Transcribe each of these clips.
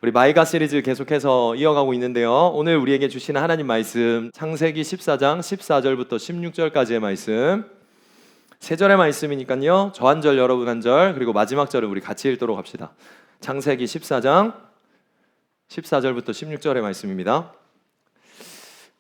우리 마이가 시리즈 계속해서 이어가고 있는데요. 오늘 우리에게 주시는 하나님 말씀 창세기 14장 14절부터 16절까지의 말씀, 세 절의 말씀이니까요. 저 한 절 여러분 한 절, 그리고 마지막 절을 우리 같이 읽도록 합시다. 창세기 14장 14절부터 16절의 말씀입니다.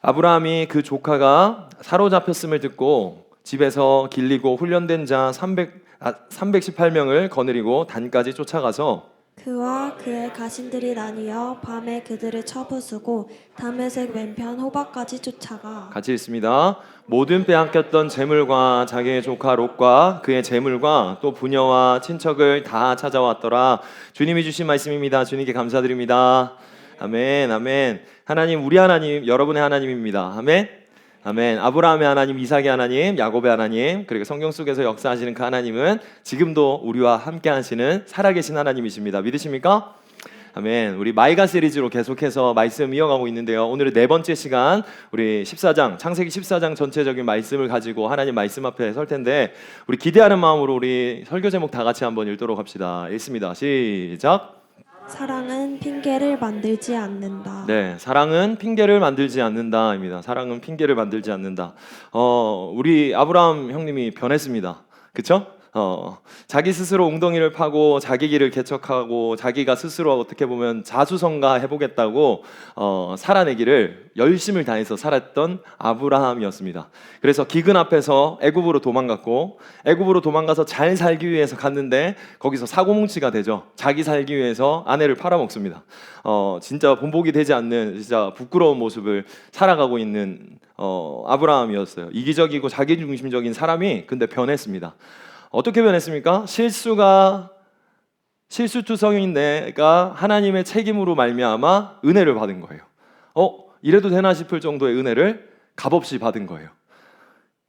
아브라함이 그 조카가 사로잡혔음을 듣고 집에서 길리고 훈련된 자 318명을 거느리고 단까지 쫓아가서 그와 그의 가신들이 나뉘어 밤에 그들을 쳐부수고 다메섹 왼편 호박까지 쫓아가 같이 읽습니다. 모든 빼앗겼던 재물과 자기의 조카 롯과 그의 재물과 또 부녀와 친척을 다 찾아왔더라. 주님이 주신 말씀입니다. 주님께 감사드립니다. 아멘, 아멘. 하나님, 우리 하나님, 여러분의 하나님입니다. 아멘. 아멘. 아브라함의 하나님, 이삭의 하나님, 야곱의 하나님, 그리고 성경 속에서 역사하시는 그 하나님은 지금도 우리와 함께 하시는 살아계신 하나님이십니다. 믿으십니까? 아멘. 우리 마이가 시리즈로 계속해서 말씀 이어가고 있는데요. 오늘은 네 번째 시간, 우리 14장, 창세기 14장 전체적인 말씀을 가지고 하나님 말씀 앞에 설 텐데, 우리 기대하는 마음으로 우리 설교 제목 다 같이 한번 읽도록 합시다. 읽습니다. 시작. 사랑은 핑계를 만들지 않는다. 네, 사랑은 핑계를 만들지 않는다입니다. 사랑은 핑계를 만들지 않는다. 우리 아브라함 형님이 변했습니다. 그렇죠? 자기 스스로 웅덩이를 파고 자기 길을 개척하고 자기가 스스로 어떻게 보면 자수성가 해보겠다고 살아내기를 열심을 다해서 살았던 아브라함이었습니다. 그래서 기근 앞에서 애굽으로 도망갔고, 애굽으로 도망가서 잘 살기 위해서 갔는데 거기서 사고뭉치가 되죠. 자기 살기 위해서 아내를 팔아먹습니다. 진짜 본보기 되지 않는 진짜 부끄러운 모습을 살아가고 있는 아브라함이었어요. 이기적이고 자기중심적인 사람이 근데 변했습니다. 어떻게 변했습니까? 실수투성인 내가 하나님의 책임으로 말미암아 은혜를 받은 거예요. 이래도 되나 싶을 정도의 은혜를 값없이 받은 거예요.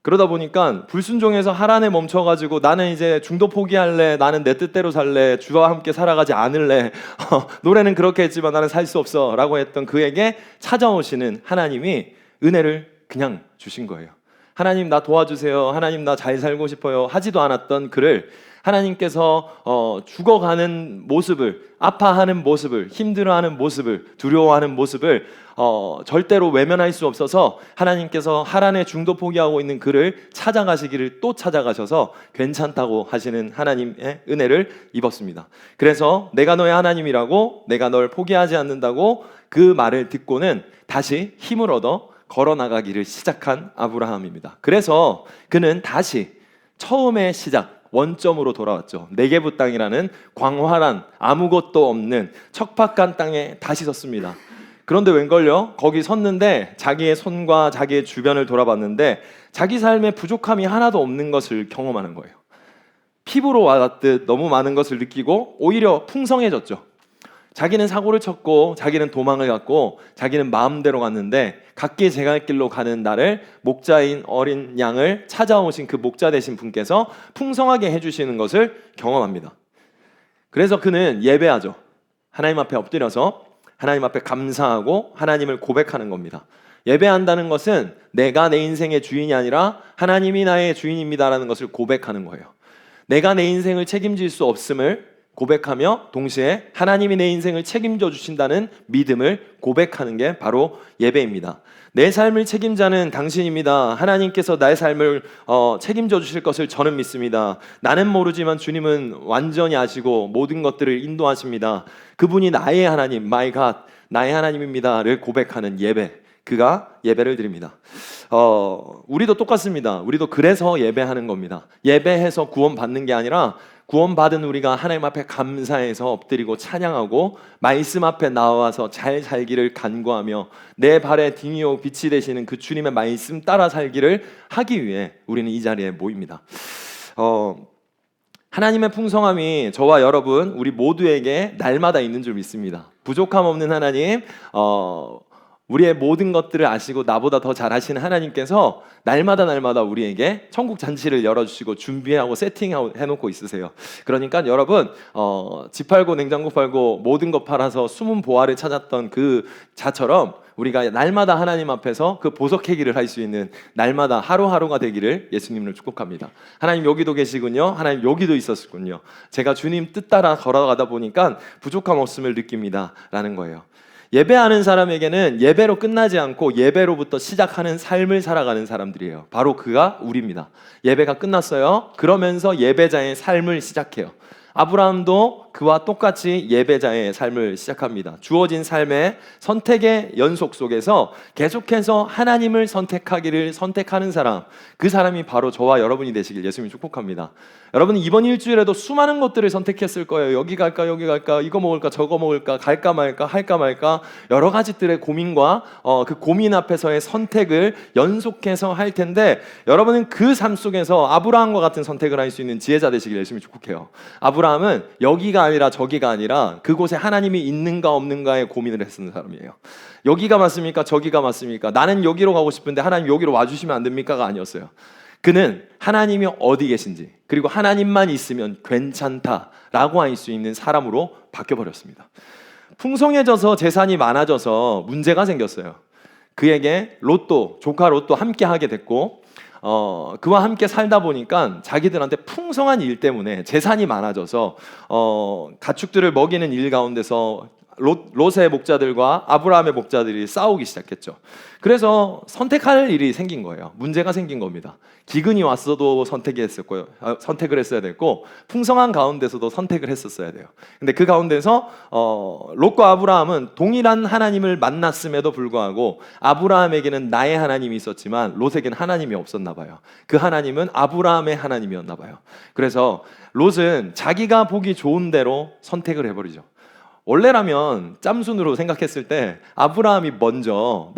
그러다 보니까 불순종해서 하란에 멈춰가지고 나는 이제 중도 포기할래, 나는 내 뜻대로 살래, 주와 함께 살아가지 않을래, 노래는 그렇게 했지만 나는 살 수 없어 라고 했던 그에게 찾아오시는 하나님이 은혜를 그냥 주신 거예요. 하나님 나 도와주세요, 하나님 나 잘 살고 싶어요 하지도 않았던 그를 하나님께서 죽어가는 모습을, 아파하는 모습을, 힘들어하는 모습을, 두려워하는 모습을 절대로 외면할 수 없어서 하나님께서 하란에 중도 포기하고 있는 그를 찾아가시기를 또 찾아가셔서 괜찮다고 하시는 하나님의 은혜를 입었습니다. 그래서 내가 너의 하나님이라고, 내가 널 포기하지 않는다고 그 말을 듣고는 다시 힘을 얻어 걸어나가기를 시작한 아브라함입니다. 그래서 그는 다시 처음의 시작, 원점으로 돌아왔죠. 네게부 땅이라는 광활한 아무것도 없는 척박한 땅에 다시 섰습니다. 그런데 웬걸요? 거기 섰는데 자기의 손과 자기의 주변을 돌아봤는데 자기 삶에 부족함이 하나도 없는 것을 경험하는 거예요. 피부로 와닿듯 너무 많은 것을 느끼고 오히려 풍성해졌죠. 자기는 사고를 쳤고 자기는 도망을 갔고 자기는 마음대로 갔는데 각기 제갈 길로 가는 나를, 목자인 어린 양을 찾아오신 그 목자 되신 분께서 풍성하게 해주시는 것을 경험합니다. 그래서 그는 예배하죠. 하나님 앞에 엎드려서 하나님 앞에 감사하고 하나님을 고백하는 겁니다. 예배한다는 것은 내가 내 인생의 주인이 아니라 하나님이 나의 주인입니다라는 것을 고백하는 거예요. 내가 내 인생을 책임질 수 없음을 고백하며 동시에 하나님이 내 인생을 책임져 주신다는 믿음을 고백하는 게 바로 예배입니다. 내 삶을 책임자는 당신입니다. 하나님께서 나의 삶을 책임져 주실 것을 저는 믿습니다. 나는 모르지만 주님은 완전히 아시고 모든 것들을 인도하십니다. 그분이 나의 하나님, my God, 나의 하나님입니다를 고백하는 예배, 그가 예배를 드립니다. 우리도 똑같습니다. 우리도 그래서 예배하는 겁니다. 예배해서 구원받는 게 아니라 구원받은 우리가 하나님 앞에 감사해서 엎드리고 찬양하고 말씀 앞에 나와서 잘 살기를 간구하며 내 발의 등이요 빛이 되시는 그 주님의 말씀 따라 살기를 하기 위해 우리는 이 자리에 모입니다. 하나님의 풍성함이 저와 여러분 우리 모두에게 날마다 있는 줄 믿습니다. 부족함 없는 하나님, 우리의 모든 것들을 아시고 나보다 더 잘하시는 하나님께서 날마다 우리에게 천국 잔치를 열어주시고 준비하고 세팅해놓고 있으세요. 그러니까 여러분 집 팔고 냉장고 팔고 모든 것 팔아서 숨은 보화를 찾았던 그 자처럼 우리가 날마다 하나님 앞에서 그 보석회기를 할 수 있는 날마다 하루하루가 되기를 예수님을 축복합니다. 하나님 여기도 계시군요. 하나님 여기도 있었군요. 제가 주님 뜻 따라 걸어가다 보니까 부족함 없음을 느낍니다 라는 거예요. 예배하는 사람에게는 예배로 끝나지 않고 예배로부터 시작하는 삶을 살아가는 사람들이에요. 바로 그가 우리입니다. 예배가 끝났어요. 그러면서 예배자의 삶을 시작해요. 아브라함도 그와 똑같이 예배자의 삶을 시작합니다. 주어진 삶의 선택의 연속 속에서 계속해서 하나님을 선택하기를 선택하는 사람, 그 사람이 바로 저와 여러분이 되시길 예수님이 축복합니다. 여러분은 이번 일주일에도 수많은 것들을 선택했을 거예요. 여기 갈까 여기 갈까, 이거 먹을까 저거 먹을까, 갈까 말까 할까 말까, 여러 가지들의 고민과 그 고민 앞에서의 선택을 연속해서 할 텐데, 여러분은 그 삶 속에서 아브라함과 같은 선택을 할 수 있는 지혜자 되시길 열심히 축복해요. 아브라함은 여기가 아니라 저기가 아니라 그곳에 하나님이 있는가 없는가에 고민을 했던 사람이에요. 여기가 맞습니까 저기가 맞습니까, 나는 여기로 가고 싶은데 하나님 여기로 와주시면 안 됩니까가 아니었어요. 그는 하나님이 어디 계신지, 그리고 하나님만 있으면 괜찮다라고 할 수 있는 사람으로 바뀌어버렸습니다. 풍성해져서 재산이 많아져서 문제가 생겼어요. 그에게 조카 롯도 함께 하게 됐고, 그와 함께 살다 보니까 자기들한테 풍성한 일 때문에 재산이 많아져서 가축들을 먹이는 일 가운데서 롯의 목자들과 아브라함의 목자들이 싸우기 시작했죠. 그래서 선택할 일이 생긴 거예요. 문제가 생긴 겁니다. 기근이 왔어도 선택을 했어야 됐고, 풍성한 가운데서도 선택을 했었어야 돼요. 근데 그 가운데서 롯과 아브라함은 동일한 하나님을 만났음에도 불구하고 아브라함에게는 나의 하나님이 있었지만 롯에게는 하나님이 없었나 봐요. 그 하나님은 아브라함의 하나님이었나 봐요. 그래서 롯은 자기가 보기 좋은 대로 선택을 해버리죠. 원래라면 짬순으로 생각했을 때 아브라함이 먼저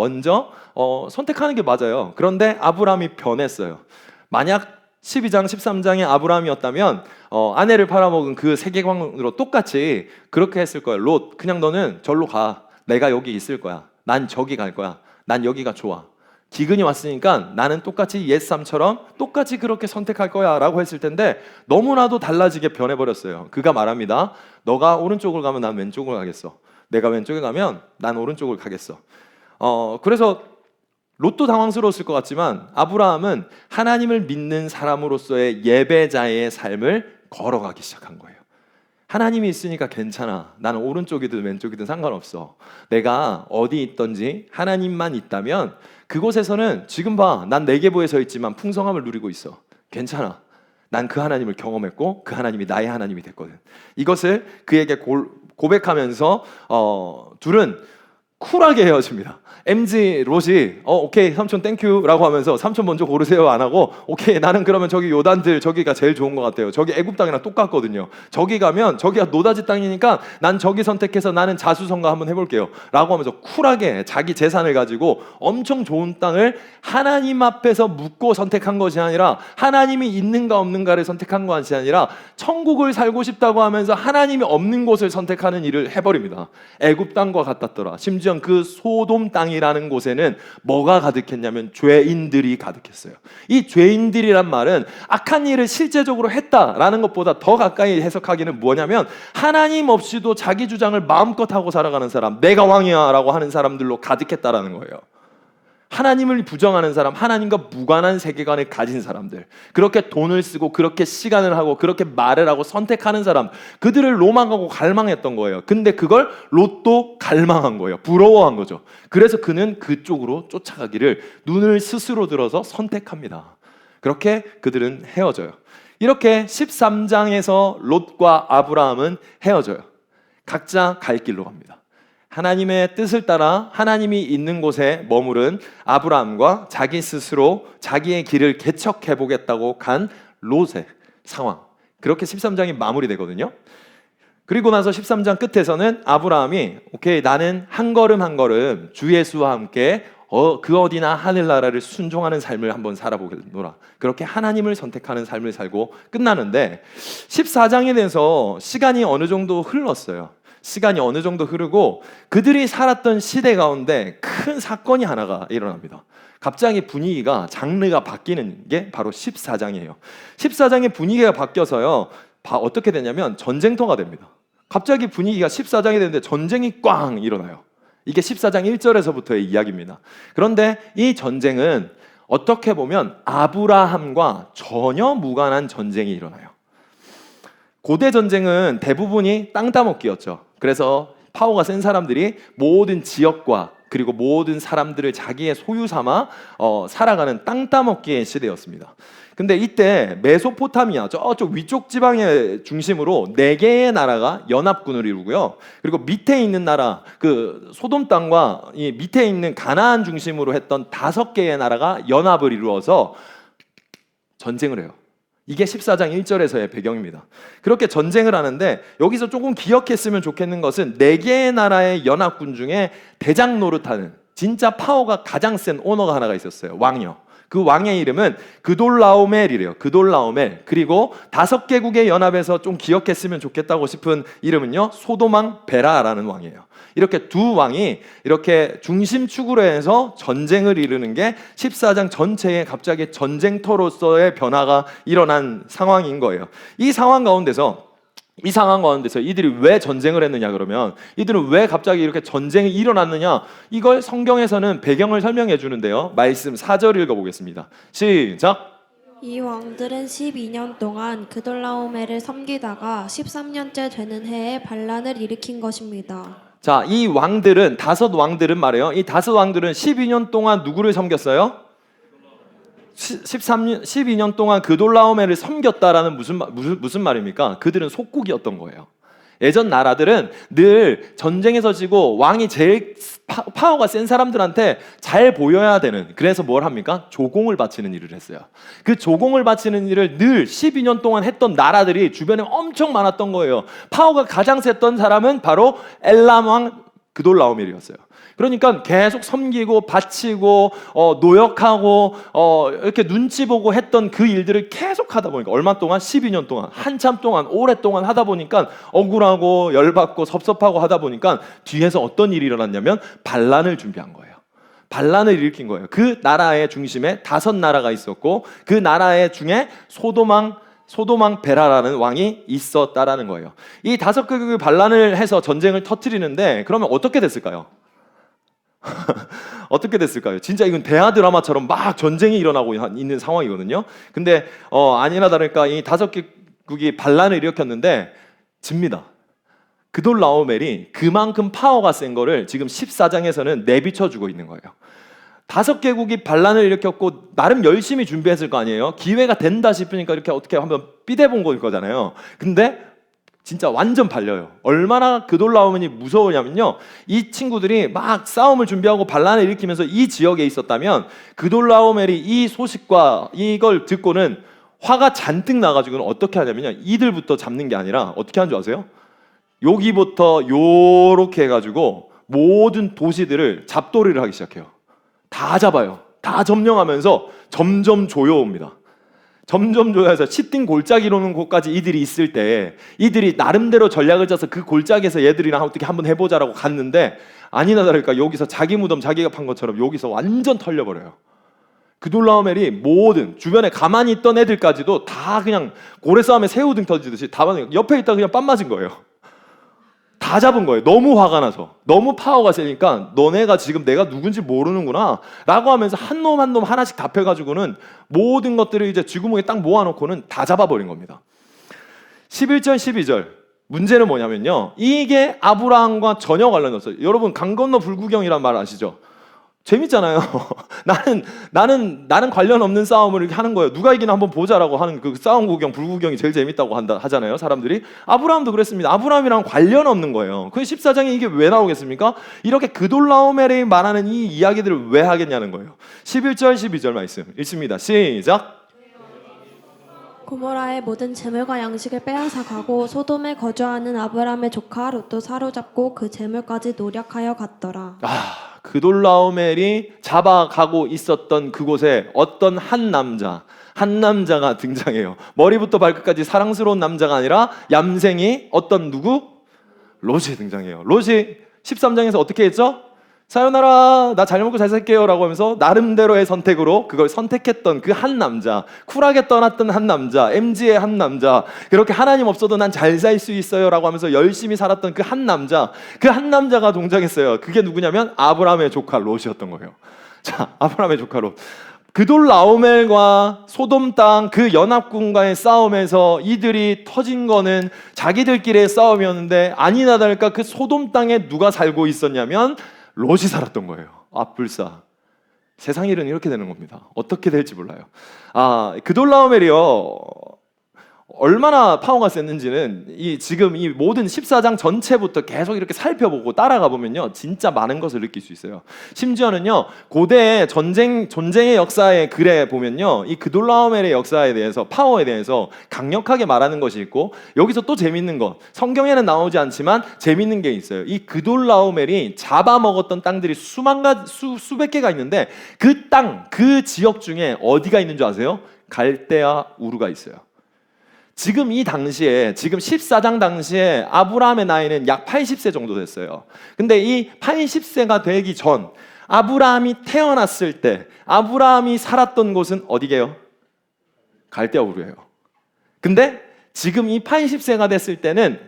선택하는 게 맞아요. 그런데 아브라함이 변했어요. 만약 12장 13장의 아브라함이었다면 아내를 팔아먹은 그 세계관으로 똑같이 그렇게 했을 거예요. 롯, 그냥 너는 절로 가. 내가 여기 있을 거야. 난 저기 갈 거야. 난 여기가 좋아. 기근이 왔으니까 나는 똑같이 옛삼처럼 똑같이 그렇게 선택할 거야 라고 했을 텐데, 너무나도 달라지게 변해버렸어요. 그가 말합니다. 너가 오른쪽을 가면 난 왼쪽을 가겠어. 내가 왼쪽에 가면 난 오른쪽을 가겠어. 그래서 롯도 당황스러웠을 것 같지만 아브라함은 하나님을 믿는 사람으로서의 예배자의 삶을 걸어가기 시작한 거예요. 하나님이 있으니까 괜찮아. 나는 오른쪽이든 왼쪽이든 상관없어. 내가 어디 있든지 하나님만 있다면 그곳에서는 지금 봐, 난 네게보에 서 있지만 풍성함을 누리고 있어. 괜찮아. 난 그 하나님을 경험했고 그 하나님이 나의 하나님이 됐거든. 이것을 그에게 고백하면서 둘은 쿨하게 헤어집니다. MG 롯이 오케이 삼촌 땡큐 라고 하면서 삼촌 먼저 고르세요 안 하고, 오케이 나는 그러면 저기 요단들 저기가 제일 좋은 것 같아요. 저기 애굽 땅이랑 똑같거든요. 저기 가면 저기가 노다지 땅이니까 난 저기 선택해서 나는 자수성가 한번 해볼게요 라고 하면서 쿨하게 자기 재산을 가지고 엄청 좋은 땅을 하나님 앞에서 묻고 선택한 것이 아니라, 하나님이 있는가 없는가를 선택한 것이 아니라 천국을 살고 싶다고 하면서 하나님이 없는 곳을 선택하는 일을 해버립니다. 애굽 땅과 같았더라. 심지어 그 소돔 땅이라는 곳에는 뭐가 가득했냐면 죄인들이 가득했어요. 이 죄인들이란 말은 악한 일을 실제적으로 했다라는 것보다 더 가까이 해석하기는 뭐냐면, 하나님 없이도 자기 주장을 마음껏 하고 살아가는 사람, 내가 왕이야 라고 하는 사람들로 가득했다라는 거예요. 하나님을 부정하는 사람, 하나님과 무관한 세계관을 가진 사람들, 그렇게 돈을 쓰고 그렇게 시간을 하고 그렇게 말을 하고 선택하는 사람, 그들을 로망하고 갈망했던 거예요. 근데 그걸 롯도 갈망한 거예요. 부러워한 거죠. 그래서 그는 그쪽으로 쫓아가기를 눈을 스스로 들어서 선택합니다. 그렇게 그들은 헤어져요. 이렇게 13장에서 롯과 아브라함은 헤어져요. 각자 갈 길로 갑니다. 하나님의 뜻을 따라 하나님이 있는 곳에 머무른 아브라함과 자기 스스로 자기의 길을 개척해 보겠다고 간 롯의 상황, 그렇게 13장이 마무리되거든요. 그리고 나서 13장 끝에서는 아브라함이 오케이 나는 한 걸음 한 걸음 주 예수와 함께 그 어디나 하늘나라를 순종하는 삶을 한번 살아보겠노라, 그렇게 하나님을 선택하는 삶을 살고 끝나는데, 14장에 대해서 시간이 어느 정도 흘렀어요. 시간이 어느 정도 흐르고 그들이 살았던 시대 가운데 큰 사건이 하나가 일어납니다. 갑자기 분위기가, 장르가 바뀌는 게 바로 14장이에요. 14장의 분위기가 바뀌어서요, 어떻게 되냐면 전쟁터가 됩니다. 갑자기 분위기가 14장이 되는데 전쟁이 꽝 일어나요. 이게 14장 1절에서부터의 이야기입니다. 그런데 이 전쟁은 어떻게 보면 아브라함과 전혀 무관한 전쟁이 일어나요. 고대 전쟁은 대부분이 땅 따먹기였죠. 그래서 파워가 센 사람들이 모든 지역과 그리고 모든 사람들을 자기의 소유 삼아 살아가는 땅 따먹기의 시대였습니다. 근데 이때 메소포타미아 저쪽 위쪽 지방의 중심으로 4개의 나라가 연합군을 이루고요. 그리고 밑에 있는 나라 그 소돔 땅과 이 밑에 있는 가나안 중심으로 했던 5개의 나라가 연합을 이루어서 전쟁을 해요. 이게 14장 1절에서의 배경입니다. 그렇게 전쟁을 하는데 여기서 조금 기억했으면 좋겠는 것은 4개의 나라의 연합군 중에 대장 노릇하는 진짜 파워가 가장 센 오너가 하나가 있었어요. 왕이요. 그 왕의 이름은 그돌라오멜이래요. 그돌라오멜. 그리고 5개국의 연합에서 좀 기억했으면 좋겠다고 싶은 이름은요, 소돔왕 베라라는 왕이에요. 이렇게 두 왕이 이렇게 중심축으로 해서 전쟁을 이루는 게 14장 전체에 갑자기 전쟁터로서의 변화가 일어난 상황인 거예요. 이 상황 가운데서 이들이 왜 전쟁을 했느냐 그러면 이들은 왜 갑자기 이렇게 전쟁이 일어났느냐 이걸 성경에서는 배경을 설명해 주는데요. 말씀 4절 읽어보겠습니다. 시작. 이 왕들은 12년 동안 그돌라오멜을 섬기다가 13년째 되는 해에 반란을 일으킨 것입니다. 자, 이 왕들은 5왕들은 말이에요. 이 5왕들은 12년 동안 누구를 섬겼어요? 12년 동안 그돌라오멜을 섬겼다라는 무슨 말입니까? 그들은 속국이었던 거예요. 예전 나라들은 늘 전쟁에서 지고 왕이 제일 파워가 센 사람들한테 잘 보여야 되는, 그래서 뭘 합니까? 조공을 바치는 일을 했어요. 그 조공을 바치는 일을 늘 12년 동안 했던 나라들이 주변에 엄청 많았던 거예요. 파워가 가장 셌던 사람은 바로 엘람 왕 그돌라오멜이었어요. 그러니까 계속 섬기고 바치고 노역하고 이렇게 눈치 보고 했던 그 일들을 계속 하다 보니까 얼마 동안? 12년 동안, 한참 동안, 오랫동안 하다 보니까 억울하고 열받고 섭섭하고 하다 보니까 뒤에서 어떤 일이 일어났냐면 반란을 준비한 거예요. 반란을 일으킨 거예요. 그 나라의 중심에 5나라가 있었고 그 나라의 중에 소돔왕 베라라는 왕이 있었다라는 거예요. 이 5개국이 반란을 해서 전쟁을 터뜨리는데 그러면 어떻게 됐을까요? 어떻게 됐을까요? 진짜 이건 대하 드라마처럼 막 전쟁이 일어나고 있는 상황이거든요. 근데 아니나 다를까 이 5개국이 반란을 일으켰는데 집니다. 그돌라오멜이 그만큼 파워가 센 거를 지금 14장에서는 내비쳐주고 있는 거예요. 5개국이 반란을 일으켰고 나름 열심히 준비했을 거 아니에요. 기회가 된다 싶으니까 이렇게 어떻게 한번 삐대본 거잖아요. 근데 진짜 완전 발려요. 얼마나 그돌라오멜이 무서우냐면요, 이 친구들이 막 싸움을 준비하고 반란을 일으키면서 이 지역에 있었다면 그돌라오멜이 이 소식과 이걸 듣고는 화가 잔뜩 나가지고는 어떻게 하냐면요, 이들부터 잡는 게 아니라 어떻게 하는 줄 아세요? 여기부터 요렇게 해가지고 모든 도시들을 잡돌이를 하기 시작해요. 다 잡아요. 다 점령하면서 점점 조여옵니다. 점점 조여서 치팅 골짜기로는 곳까지 이들이 있을 때 이들이 나름대로 전략을 짜서 그 골짜기에서 얘들이랑 어떻게 한번 해보자라고 갔는데 아니나 다를까 여기서 자기 무덤 자기가 판 것처럼 여기서 완전 털려버려요. 그돌라오멜이 모든 주변에 가만히 있던 애들까지도 다 그냥 고래싸움에 새우 등 터지듯이 다 옆에 있다 그냥 빤 맞은 거예요. 다 잡은 거예요. 너무 화가 나서. 너무 파워가 세니까 너네가 지금 내가 누군지 모르는구나 라고 하면서 한 놈 한 놈 하나씩 답해가지고는 모든 것들을 이제 쥐구멍에 딱 모아놓고는 다 잡아버린 겁니다. 11절 12절 문제는 뭐냐면요, 이게 아브라함과 전혀 관련이 없어요. 여러분 강 건너 불구경이란 말 아시죠? 재밌잖아요. 나는 관련 없는 싸움을 이렇게 하는 거예요. 누가 이기나 한번 보자라고 하는 그 싸움 구경, 불구경이 제일 재밌다고 하잖아요, 사람들이. 아브라함도 그랬습니다. 아브라함이랑 관련 없는 거예요. 그 14장에 이게 왜 나오겠습니까? 이렇게 그돌라오멜이 말하는 이 이야기들을 왜 하겠냐는 거예요. 11절 12절 말씀 읽습니다. 시작. 고모라의 모든 재물과 양식을 빼앗아 가고 소돔에 거주하는 아브라함의 조카 롯도 사로잡고 그 재물까지 노력하여 갔더라. 그돌라오멜이 잡아가고 있었던 그곳에 어떤 한 남자가 등장해요. 머리부터 발끝까지 사랑스러운 남자가 아니라 얌생이 어떤 누구? 롯이 등장해요. 롯이 13장에서 어떻게 했죠? 사요나라, 나 잘 먹고 잘 살게요 라고 하면서 나름대로의 선택으로 그걸 선택했던 그 한 남자, 쿨하게 떠났던 한 남자, MG의 한 남자, 그렇게 하나님 없어도 난 잘 살 수 있어요 라고 하면서 열심히 살았던 그 한 남자, 그 한 남자가 동작했어요. 그게 누구냐면 아브라함의 조카 롯이었던 거예요. 자, 아브라함의 조카 롯. 그돌라오멜과 소돔 땅 그 연합군과의 싸움에서 이들이 터진 거는 자기들끼리의 싸움이었는데 아니나 다를까 그 소돔 땅에 누가 살고 있었냐면 롯이 살았던 거예요. 아, 불사. 세상 일은 이렇게 되는 겁니다. 어떻게 될지 몰라요. 그돌라오멜이요. 얼마나 파워가 셌는지는 지금 이 모든 14장 전체부터 계속 이렇게 살펴보고 따라가 보면요, 진짜 많은 것을 느낄 수 있어요. 심지어는요, 고대의 전쟁의 역사의 글에 보면요, 이 그돌라오멜의 역사에 대해서, 파워에 대해서 강력하게 말하는 것이 있고, 여기서 또 재밌는 것, 성경에는 나오지 않지만 재밌는 게 있어요. 이 그돌라오멜이 잡아먹었던 땅들이 수백 개가 있는데 그 땅, 그 지역 중에 어디가 있는 줄 아세요? 갈대아 우르가 있어요. 지금 이 당시에, 지금 14장 당시에 아브라함의 나이는 약 80세 정도 됐어요. 근데 이 80세가 되기 전, 아브라함이 태어났을 때 아브라함이 살았던 곳은 어디게요? 갈대아 우르예요. 근데 지금 이 80세가 됐을 때는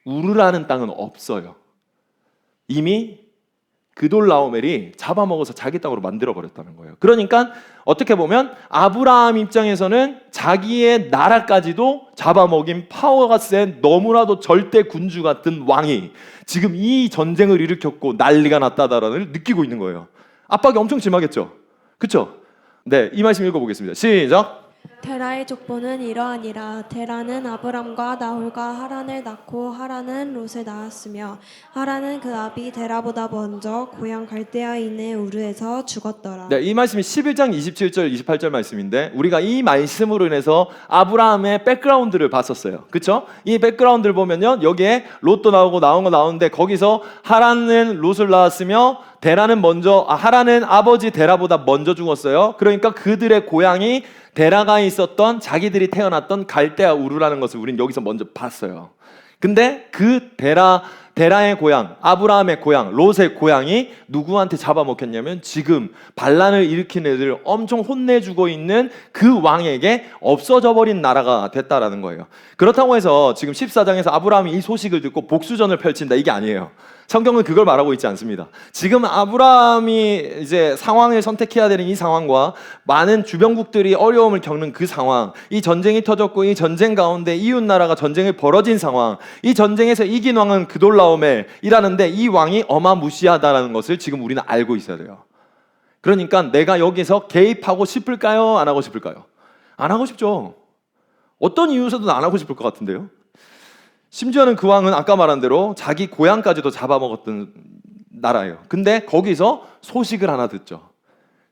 우르라는 땅은 없어요. 이미 그돌라오멜이 잡아먹어서 자기 땅으로 만들어버렸다는 거예요. 그러니까 어떻게 보면 아브라함 입장에서는 자기의 나라까지도 잡아먹인 파워가 센 너무나도 절대 군주 같은 왕이 지금 이 전쟁을 일으켰고 난리가 났다라는 걸 느끼고 있는 거예요. 압박이 엄청 심하겠죠? 그렇죠? 네, 이 말씀 읽어보겠습니다. 시작! 데라의 족보는 이러하니라. 데라는 아브람과 나홀과 하란을 낳고 하란은 롯을 낳았으며 하란은 그 아비 데라보다 먼저 고향 갈대아인의 우르에서 죽었더라. 네, 이 말씀이 11장 27절 28절 말씀인데 우리가 이 말씀으로 인해서 아브라함의 백그라운드를 봤었어요. 그렇죠? 이 백그라운드를 보면요, 여기에 롯도 나오고 나온 거 나오는데 거기서 하란은 롯을 낳았으며 하란은 아버지 데라보다 먼저 죽었어요. 그러니까 그들의 고향이 데라가 있었던, 자기들이 태어났던 갈대아 우르라는 것을 우린 여기서 먼저 봤어요. 근데 그 데라의 고향, 아브라함의 고향, 롯의 고향이 누구한테 잡아먹혔냐면 지금 반란을 일으킨 애들을 엄청 혼내주고 있는 그 왕에게 없어져 버린 나라가 됐다라는 거예요. 그렇다고 해서 지금 14장에서 아브라함이 이 소식을 듣고 복수전을 펼친다, 이게 아니에요. 성경은 그걸 말하고 있지 않습니다. 지금 아브라함이 이제 상황을 선택해야 되는 이 상황과 많은 주변국들이 어려움을 겪는 그 상황, 이 전쟁이 터졌고 이 전쟁 가운데 이웃 나라가 전쟁을 벌어진 상황, 이 전쟁에서 이긴 왕은 그돌라오멜이라는데 이 왕이 어마무시하다라는 것을 지금 우리는 알고 있어야 돼요. 그러니까 내가 여기서 개입하고 싶을까요? 안 하고 싶을까요? 안 하고 싶죠. 어떤 이유에서도 안 하고 싶을 것 같은데요. 심지어는 그 왕은 아까 말한 대로 자기 고향까지도 잡아먹었던 나라예요. 근데 거기서 소식을 하나 듣죠.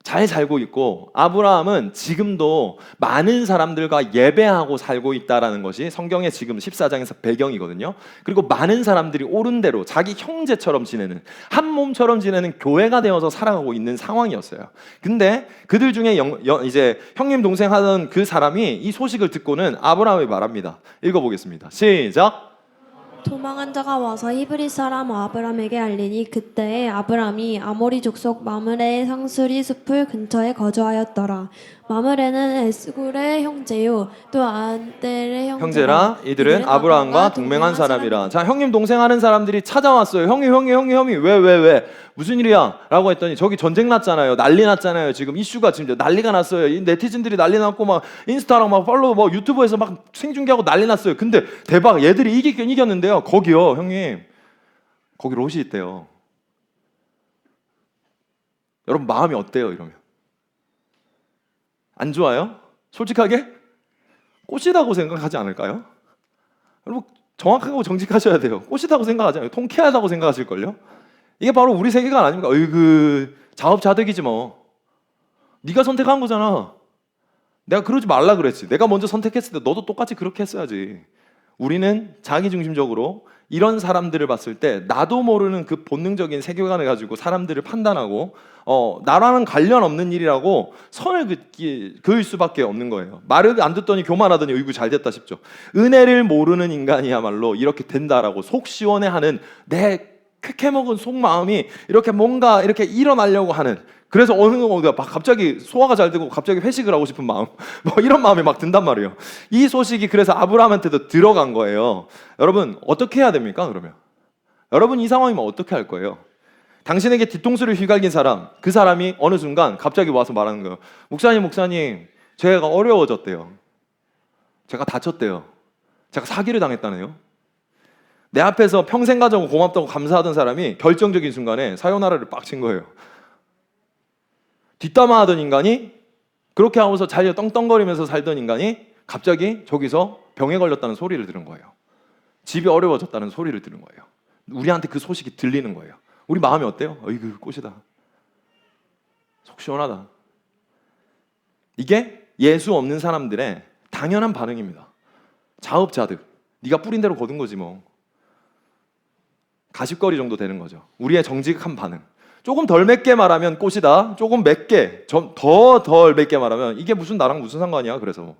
잘 살고 있고 아브라함은 지금도 많은 사람들과 예배하고 살고 있다라는 것이 성경의 지금 14장에서 배경이거든요. 그리고 많은 사람들이 옳은 대로 자기 형제처럼 지내는, 한 몸처럼 지내는 교회가 되어서 살아가고 있는 상황이었어요. 근데 그들 중에 이제 형님 동생 하던 그 사람이 이 소식을 듣고는 아브라함이 말합니다. 읽어보겠습니다. 시작! 도망한 자가 와서 히브리 사람 아브람에게 알리니 그때에 아브람이 아모리 족속 마므레의 상수리 숲을 근처에 거주하였더라. 마므레는 에스굴의 형제요 또 안델의 형제라. 이들은 아브라함과 동맹한 사람이라. 자, 형님 동생 하는 사람들이 찾아왔어요. 형이 왜 무슨 일이야? 라고 했더니 저기 전쟁 났잖아요. 난리 났잖아요. 지금 이슈가 지금 난리가 났어요. 이 네티즌들이 난리 났고 막 인스타랑 막 팔로우 뭐 유튜브에서 막 생중계하고 난리 났어요. 근데 대박, 얘들이 이기긴 이겼는데요. 거기요, 형님, 거기 롯이 있대요. 여러분 마음이 어때요? 이러면 안 좋아요? 솔직하게 꼬시다고 생각하지 않을까요? 여러분 정확하고 정직하셔야 돼요. 꼬시다고 생각하지 않아요. 통쾌하다고 생각하실걸요? 이게 바로 우리 세계관 아닙니까? 어이구, 자업자득이지 뭐. 네가 선택한 거잖아. 내가 그러지 말라 그랬지. 내가 먼저 선택했을 때 너도 똑같이 그렇게 했어야지. 우리는 자기중심적으로 이런 사람들을 봤을 때 나도 모르는 그 본능적인 세계관을 가지고 사람들을 판단하고 나랑은 관련 없는 일이라고 선을 그을 수밖에 없는 거예요. 말을 안 듣더니 교만하더니 어이구 잘 됐다 싶죠. 은혜를 모르는 인간이야말로 이렇게 된다라고 속 시원해하는 내 크게 먹은 속마음이 이렇게 뭔가 이렇게 일어나려고 하는, 그래서 어느 막 갑자기 소화가 잘 되고 갑자기 회식을 하고 싶은 마음, 뭐 이런 마음이 막 든단 말이에요. 이 소식이 그래서 아브라함한테도 들어간 거예요. 여러분 어떻게 해야 됩니까? 그러면 여러분 이 상황이면 어떻게 할 거예요? 당신에게 뒤통수를 휘갈긴 사람, 그 사람이 어느 순간 갑자기 와서 말하는 거예요. 목사님, 제가 어려워졌대요. 제가 다쳤대요. 제가 사기를 당했다네요. 내 앞에서 평생 가자고 고맙다고 감사하던 사람이 결정적인 순간에 사요나라를 빡친 거예요. 뒷담화하던 인간이, 그렇게 하면서 자기가 떵떵거리면서 살던 인간이 갑자기 저기서 병에 걸렸다는 소리를 들은 거예요. 집이 어려워졌다는 소리를 들은 거예요. 우리한테 그 소식이 들리는 거예요. 우리 마음이 어때요? 어이구 꽃이다. 속 시원하다. 이게 예수 없는 사람들의 당연한 반응입니다. 자업자득. 네가 뿌린 대로 거둔 거지 뭐. 가십거리 정도 되는 거죠. 우리의 정직한 반응. 조금 덜 맵게 말하면 꽃이다. 조금 맵게, 더 덜 맵게 말하면 이게 나랑 무슨 상관이야. 그래서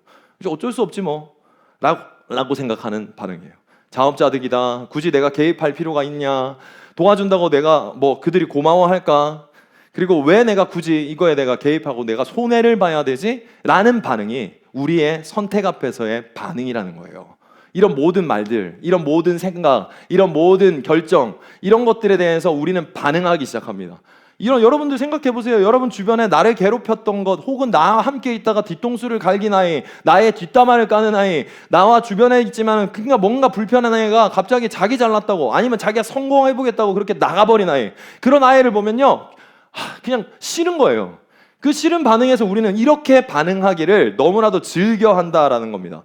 어쩔 수 없지 뭐 라고 생각하는 반응이에요. 자업자득이다. 굳이 내가 개입할 필요가 있냐. 도와준다고 내가 뭐 그들이 고마워할까? 그리고 왜 내가 굳이 이거에 내가 개입하고 내가 손해를 봐야 되지? 라는 반응이 우리의 선택 앞에서의 반응이라는 거예요. 이런 모든 말들, 이런 모든 생각, 이런 모든 결정, 이런 것들에 대해서 우리는 반응하기 시작합니다. 여러분들 생각해 보세요. 여러분 주변에 나를 괴롭혔던 것, 혹은 나와 함께 있다가 뒤통수를 갈긴 아이, 나의 뒷담화를 까는 아이, 나와 주변에 있지만 그러니까 뭔가 불편한 아이가 갑자기 자기 잘났다고, 아니면 자기가 성공해보겠다고 그렇게 나가버린 아이, 그런 아이를 보면요 그냥 싫은 거예요. 그 싫은 반응에서 우리는 이렇게 반응하기를 너무나도 즐겨한다라는 겁니다.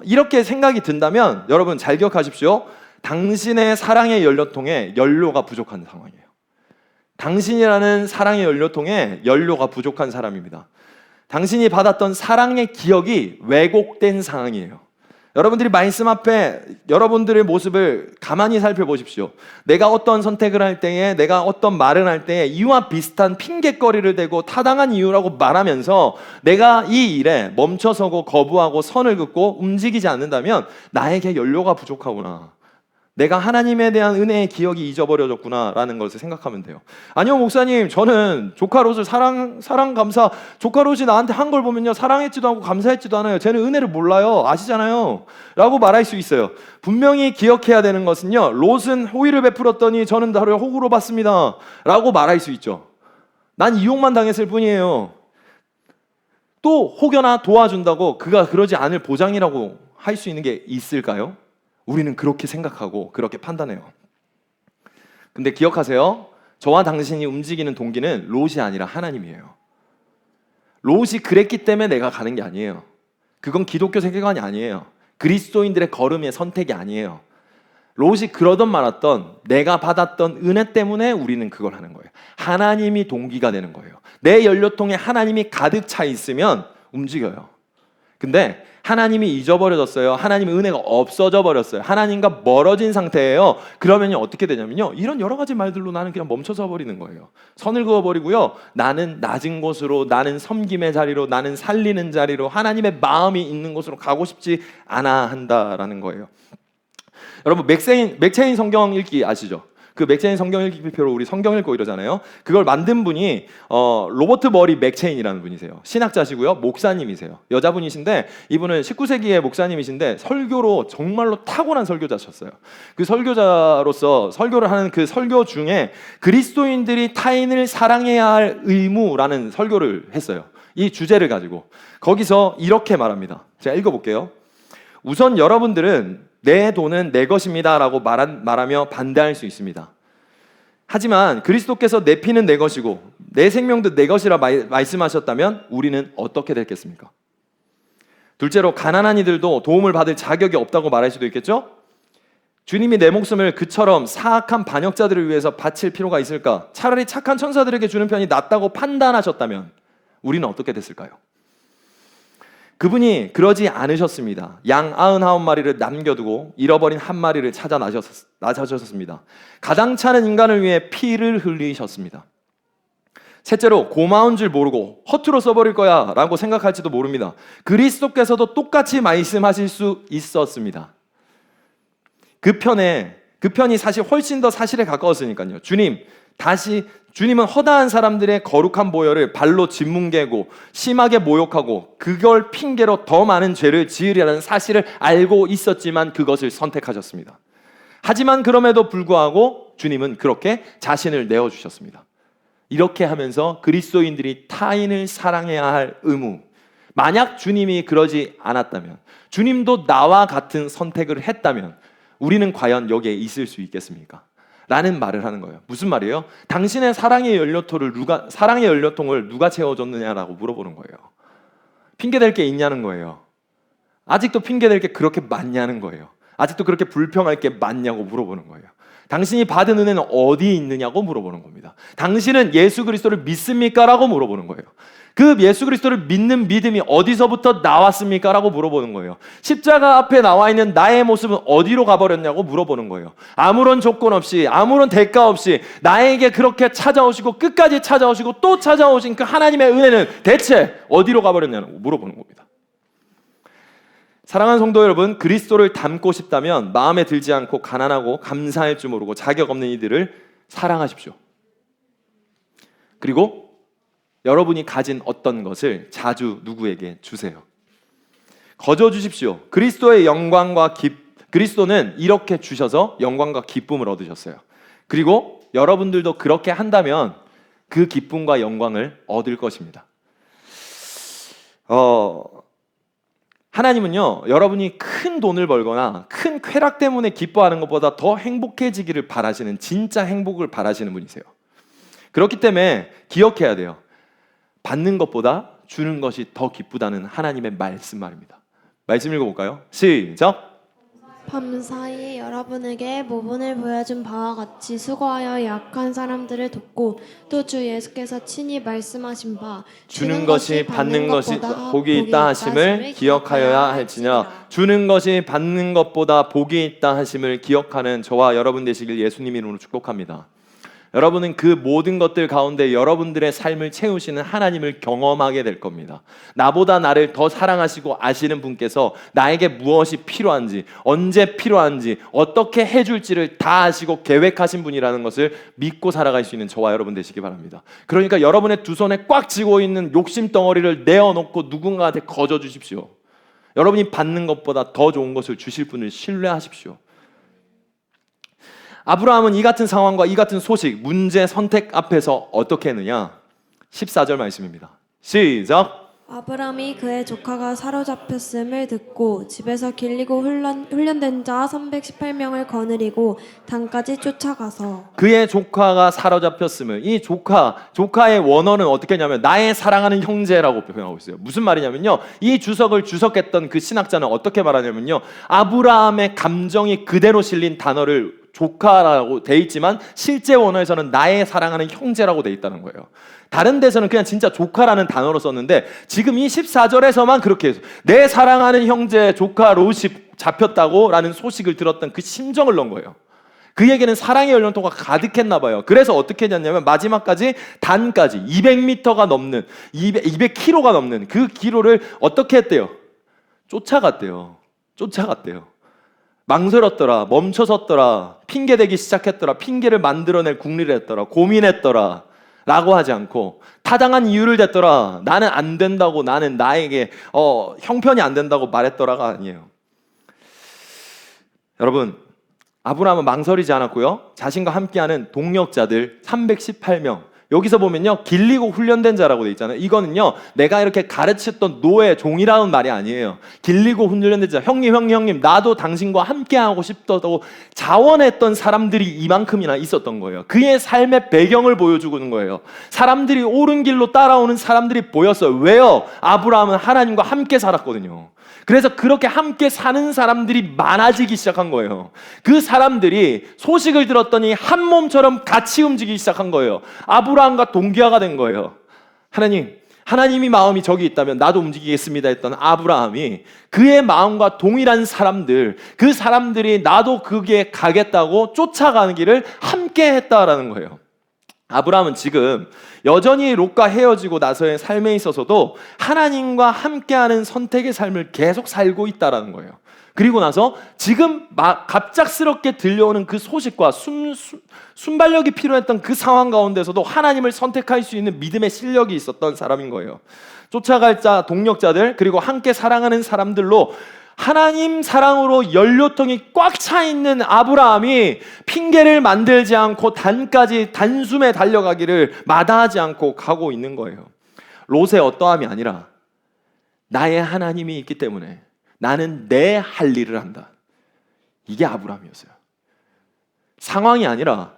이렇게 생각이 든다면 여러분 잘 기억하십시오. 당신의 사랑의 연료통에 연료가 부족한 상황이에요. 당신이라는 사랑의 연료통에 연료가 부족한 사람입니다. 당신이 받았던 사랑의 기억이 왜곡된 상황이에요. 여러분들이 말씀 앞에 여러분들의 모습을 가만히 살펴보십시오. 내가 어떤 선택을 할 때에, 내가 어떤 말을 할 때에 이와 비슷한 핑계거리를 대고 타당한 이유라고 말하면서 내가 이 일에 멈춰서고 거부하고 선을 긋고 움직이지 않는다면 나에게 연료가 부족하구나. 내가 하나님에 대한 은혜의 기억이 잊어버려졌구나 라는 것을 생각하면 돼요. 아니요 목사님, 저는 조카롯을 사랑 감사, 조카롯이 나한테 한 걸 보면요 사랑했지도 않고 감사했지도 않아요. 쟤는 은혜를 몰라요. 아시잖아요 라고 말할 수 있어요. 분명히 기억해야 되는 것은요, 롯은 호의를 베풀었더니 저는 나를 호구로 받습니다 라고 말할 수 있죠. 난 이용만 당했을 뿐이에요. 또 혹여나 도와준다고 그가 그러지 않을 보장이라고 할 수 있는 게 있을까요? 우리는 그렇게 생각하고 그렇게 판단해요. 근데 기억하세요. 저와 당신이 움직이는 동기는 롯이 아니라 하나님이에요. 롯이 그랬기 때문에 내가 가는 게 아니에요. 그건 기독교 세계관이 아니에요. 그리스도인들의 걸음의 선택이 아니에요. 롯이 그러던 말았던 내가 받았던 은혜 때문에 우리는 그걸 하는 거예요. 하나님이 동기가 되는 거예요. 내 연료통에 하나님이 가득 차 있으면 움직여요. 근데 하나님이 잊어버려졌어요. 하나님의 은혜가 없어져 버렸어요. 하나님과 멀어진 상태예요. 그러면요 어떻게 되냐면요, 이런 여러 가지 말들로 나는 그냥 멈춰서 버리는 거예요. 선을 그어버리고요, 나는 낮은 곳으로, 나는 섬김의 자리로, 나는 살리는 자리로, 하나님의 마음이 있는 곳으로 가고 싶지 않아 한다라는 거예요. 여러분 맥체인 성경 읽기 아시죠? 그 맥체인 성경 읽기표로 우리 성경 읽고 이러잖아요. 그걸 만든 분이 로버트 머리 맥체인이라는 분이세요. 신학자시고요, 목사님이세요. 여자분이신데 이분은 19세기의 목사님이신데 설교로 정말로 타고난 설교자셨어요. 그 설교자로서 설교를 하는 그 설교 중에 그리스도인들이 타인을 사랑해야 할 의무라는 설교를 했어요. 이 주제를 가지고 거기서 이렇게 말합니다. 제가 읽어볼게요. 우선 여러분들은 내 돈은 내 것입니다 라고 말하며 반대할 수 있습니다. 하지만 그리스도께서 내 피는 내 것이고 내 생명도 내 것이라 말씀하셨다면 우리는 어떻게 됐겠습니까? 둘째로 가난한 이들도 도움을 받을 자격이 없다고 말할 수도 있겠죠? 주님이 내 목숨을 그처럼 사악한 반역자들을 위해서 바칠 필요가 있을까? 차라리 착한 천사들에게 주는 편이 낫다고 판단하셨다면 우리는 어떻게 됐을까요? 그분이 그러지 않으셨습니다. 양 99마리를 남겨두고 잃어버린 한 마리를 찾아 나서셨습니다. 가당찮은 인간을 위해 피를 흘리셨습니다. 셋째로 고마운 줄 모르고 허투루 써버릴 거야 라고 생각할지도 모릅니다. 그리스도께서도 똑같이 말씀하실 수 있었습니다. 그 그 편이 사실 훨씬 더 사실에 가까웠으니까요. 주님은 허다한 사람들의 거룩한 보혈을 발로 짓뭉개고 심하게 모욕하고 그걸 핑계로 더 많은 죄를 지으리라는 사실을 알고 있었지만 그것을 선택하셨습니다. 하지만 그럼에도 불구하고 주님은 그렇게 자신을 내어주셨습니다. 이렇게 하면서 그리스도인들이 타인을 사랑해야 할 의무, 만약 주님이 그러지 않았다면, 주님도 나와 같은 선택을 했다면 우리는 과연 여기에 있을 수 있겠습니까? 라는 말을 하는 거예요. 무슨 말이에요? 당신의 사랑의 연료통을 누가 채워줬느냐라고 물어보는 거예요. 핑계댈 게 있냐는 거예요. 아직도 핑계댈 게 그렇게 많냐는 거예요. 아직도 그렇게 불평할 게 많냐고 물어보는 거예요. 당신이 받은 은혜는 어디에 있느냐고 물어보는 겁니다. 당신은 예수 그리스도를 믿습니까? 라고 물어보는 거예요. 그 예수 그리스도를 믿는 믿음이 어디서부터 나왔습니까? 라고 물어보는 거예요. 십자가 앞에 나와 있는 나의 모습은 어디로 가버렸냐고 물어보는 거예요. 아무런 조건 없이, 아무런 대가 없이 나에게 그렇게 찾아오시고 끝까지 찾아오시고 또 찾아오신 그 하나님의 은혜는 대체 어디로 가버렸냐고 물어보는 겁니다. 사랑하는 성도 여러분, 그리스도를 닮고 싶다면 마음에 들지 않고 가난하고 감사할 줄 모르고 자격 없는 이들을 사랑하십시오. 그리고 여러분이 가진 어떤 것을 자주 누구에게 주세요. 거저 주십시오. 그리스도는 이렇게 주셔서 영광과 기쁨을 얻으셨어요. 그리고 여러분들도 그렇게 한다면 그 기쁨과 영광을 얻을 것입니다. 하나님은요, 여러분이 큰 돈을 벌거나 큰 쾌락 때문에 기뻐하는 것보다 더 행복해지기를 바라시는, 진짜 행복을 바라시는 분이세요. 그렇기 때문에 기억해야 돼요. 받는 것보다 주는 것이 더 기쁘다는 하나님의 말씀입니다. 말씀 읽어볼까요? 시작! 밤사이 여러분에게 모본을 보여준 바와 같이 수고하여 약한 사람들을 돕고 또 주 예수께서 친히 말씀하신 바 주는 것이 받는 것이 복이 있다 하심을 기억하여야 할지니라. 주는 것이 받는 것보다 복이 있다 하심을 기억하는 저와 여러분 되시길 예수님 이름으로 축복합니다. 여러분은 그 모든 것들 가운데 여러분들의 삶을 채우시는 하나님을 경험하게 될 겁니다. 나보다 나를 더 사랑하시고 아시는 분께서 나에게 무엇이 필요한지, 언제 필요한지, 어떻게 해줄지를 다 아시고 계획하신 분이라는 것을 믿고 살아갈 수 있는 저와 여러분 되시기 바랍니다. 그러니까 여러분의 두 손에 꽉 쥐고 있는 욕심 덩어리를 내어놓고 누군가한테 거저 주십시오. 여러분이 받는 것보다 더 좋은 것을 주실 분을 신뢰하십시오. 아브라함은 이 같은 상황과 이 같은 소식, 문제, 선택 앞에서 어떻게 했느냐? 14절 말씀입니다. 시작! 아브람이 그의 조카가 사로잡혔음을 듣고 집에서 길리고 훈련된 자 318명을 거느리고 단까지 쫓아가서 그의 조카가 사로잡혔음을, 이 조카의 원어는 어떻게 했냐면 나의 사랑하는 형제라고 표현하고 있어요. 무슨 말이냐면요, 이 주석을 주석했던 그 신학자는 어떻게 말하냐면요, 아브라함의 감정이 그대로 실린 단어를 조카라고 돼 있지만 실제 원어에서는 나의 사랑하는 형제라고 돼 있다는 거예요. 다른 데서는 그냥 진짜 조카라는 단어로 썼는데 지금 이 14절에서만 그렇게 해서 내 사랑하는 형제 조카 롯이 잡혔다고 라는 소식을 들었던 그 심정을 넣은 거예요. 그에게는 사랑의 연령토가 가득했나 봐요. 그래서 어떻게 했냐면 마지막까지 단까지 200m가 넘는 200km가 넘는 그 기로를 어떻게 했대요? 쫓아갔대요. 망설였더라, 멈춰섰더라, 핑계대기 시작했더라, 핑계를 만들어낼 궁리를 했더라, 고민했더라 라고 하지 않고 타당한 이유를 댔더라, 나는 안 된다고, 나는 나에게 형편이 안 된다고 말했더라가 아니에요. 여러분, 아브라함은 망설이지 않았고요, 자신과 함께하는 동력자들 318명, 여기서 보면요, 길리고 훈련된 자라고 돼 있잖아요. 이거는요, 내가 이렇게 가르쳤던 노예, 종이라는 말이 아니에요. 길리고 훈련된 자, 형님, 나도 당신과 함께하고 싶다고 자원했던 사람들이 이만큼이나 있었던 거예요. 그의 삶의 배경을 보여주는 거예요. 사람들이 옳은 길로 따라오는 사람들이 보였어요. 왜요? 아브라함은 하나님과 함께 살았거든요. 그래서 그렇게 함께 사는 사람들이 많아지기 시작한 거예요. 그 사람들이 소식을 들었더니 한 몸처럼 같이 움직이기 시작한 거예요. 아브라함과 동기화가 된 거예요. 하나님이 마음이 저기 있다면 나도 움직이겠습니다 했던 아브라함이 그의 마음과 동일한 사람들, 그 사람들이 나도 그게 가겠다고 쫓아가는 길을 함께 했다라는 거예요. 아브라함은 지금 여전히 롯과 헤어지고 나서의 삶에 있어서도 하나님과 함께하는 선택의 삶을 계속 살고 있다라는 거예요. 그리고 나서 지금 갑작스럽게 들려오는 그 소식과 순발력이 필요했던 그 상황 가운데서도 하나님을 선택할 수 있는 믿음의 실력이 있었던 사람인 거예요. 쫓아갈 자, 동력자들, 그리고 함께 사랑하는 사람들로 하나님 사랑으로 연료통이 꽉 차 있는 아브라함이 핑계를 만들지 않고 단숨에 달려가기를 마다하지 않고 가고 있는 거예요. 롯의 어떠함이 아니라 나의 하나님이 있기 때문에 나는 내 할 일을 한다. 이게 아브라함이었어요. 상황이 아니라,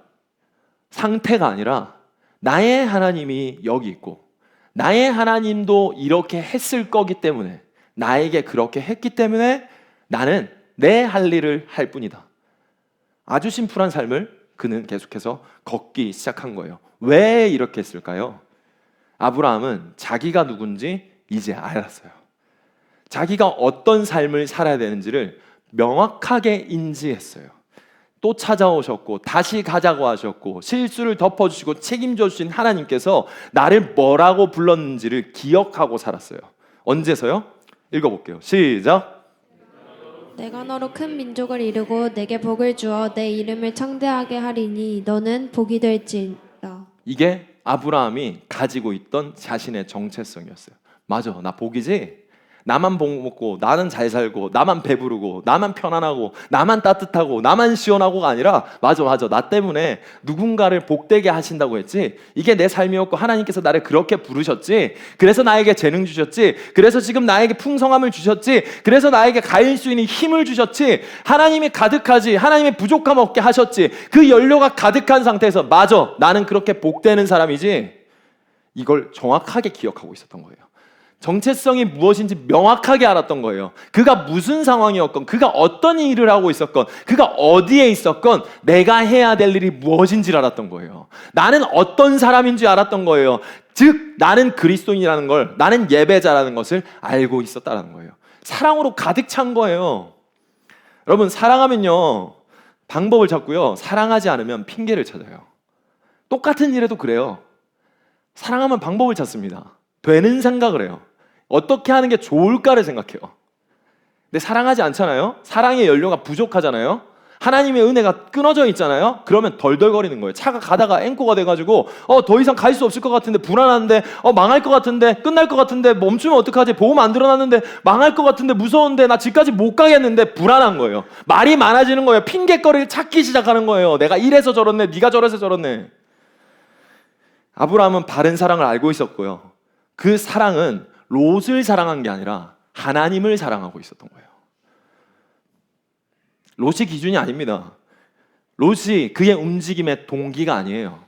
상태가 아니라 나의 하나님이 여기 있고 나의 하나님도 이렇게 했을 거기 때문에, 나에게 그렇게 했기 때문에 나는 내 할 일을 할 뿐이다. 아주 심플한 삶을 그는 계속해서 걷기 시작한 거예요. 왜 이렇게 했을까요? 아브라함은 자기가 누군지 이제 알았어요. 자기가 어떤 삶을 살아야 되는지를 명확하게 인지했어요. 또 찾아오셨고 다시 가자고 하셨고 실수를 덮어주시고 책임져 주신 하나님께서 나를 뭐라고 불렀는지를 기억하고 살았어요. 언제서요? 읽어볼게요. 시작. 내가 너로 큰 민족을 이루고 내게 복을 주어 내 이름을 창대하게 하리니 너는 복이 될지라. 이게 아브라함이 가지고 있던 자신의 정체성이었어요. 맞아, 나 복이지? 나만 복 먹고 나는 잘 살고 나만 배부르고 나만 편안하고 나만 따뜻하고 나만 시원하고가 아니라 맞아 나 때문에 누군가를 복되게 하신다고 했지. 이게 내 삶이었고 하나님께서 나를 그렇게 부르셨지. 그래서 나에게 재능 주셨지. 그래서 지금 나에게 풍성함을 주셨지. 그래서 나에게 가일 수 있는 힘을 주셨지. 하나님이 가득하지. 하나님의 부족함 없게 하셨지. 그 연료가 가득한 상태에서 맞아, 나는 그렇게 복되는 사람이지. 이걸 정확하게 기억하고 있었던 거예요. 정체성이 무엇인지 명확하게 알았던 거예요. 그가 무슨 상황이었건, 그가 어떤 일을 하고 있었건, 그가 어디에 있었건 내가 해야 될 일이 무엇인지를 알았던 거예요. 나는 어떤 사람인지 알았던 거예요. 즉 나는 그리스도인이라는 걸, 나는 예배자라는 것을 알고 있었다는 거예요. 사랑으로 가득 찬 거예요. 여러분, 사랑하면요 방법을 찾고요, 사랑하지 않으면 핑계를 찾아요. 똑같은 일에도 그래요. 사랑하면 방법을 찾습니다. 되는 생각을 해요. 어떻게 하는 게 좋을까를 생각해요. 근데 사랑하지 않잖아요. 사랑의 연료가 부족하잖아요. 하나님의 은혜가 끊어져 있잖아요. 그러면 덜덜거리는 거예요. 차가 가다가 앵꼬가 돼가지고 더 이상 갈 수 없을 것 같은데, 불안한데, 망할 것 같은데, 끝날 것 같은데, 멈추면 어떡하지, 보험 안 들어놨는데, 망할 것 같은데, 무서운데, 나 집까지 못 가겠는데, 불안한 거예요. 말이 많아지는 거예요. 핑계거리를 찾기 시작하는 거예요. 내가 이래서 저렇네, 네가 저래서 저렇네. 아브라함은 바른 사랑을 알고 있었고요, 그 사랑은 롯을 사랑한 게 아니라 하나님을 사랑하고 있었던 거예요. 롯이 기준이 아닙니다. 롯이 그의 움직임의 동기가 아니에요.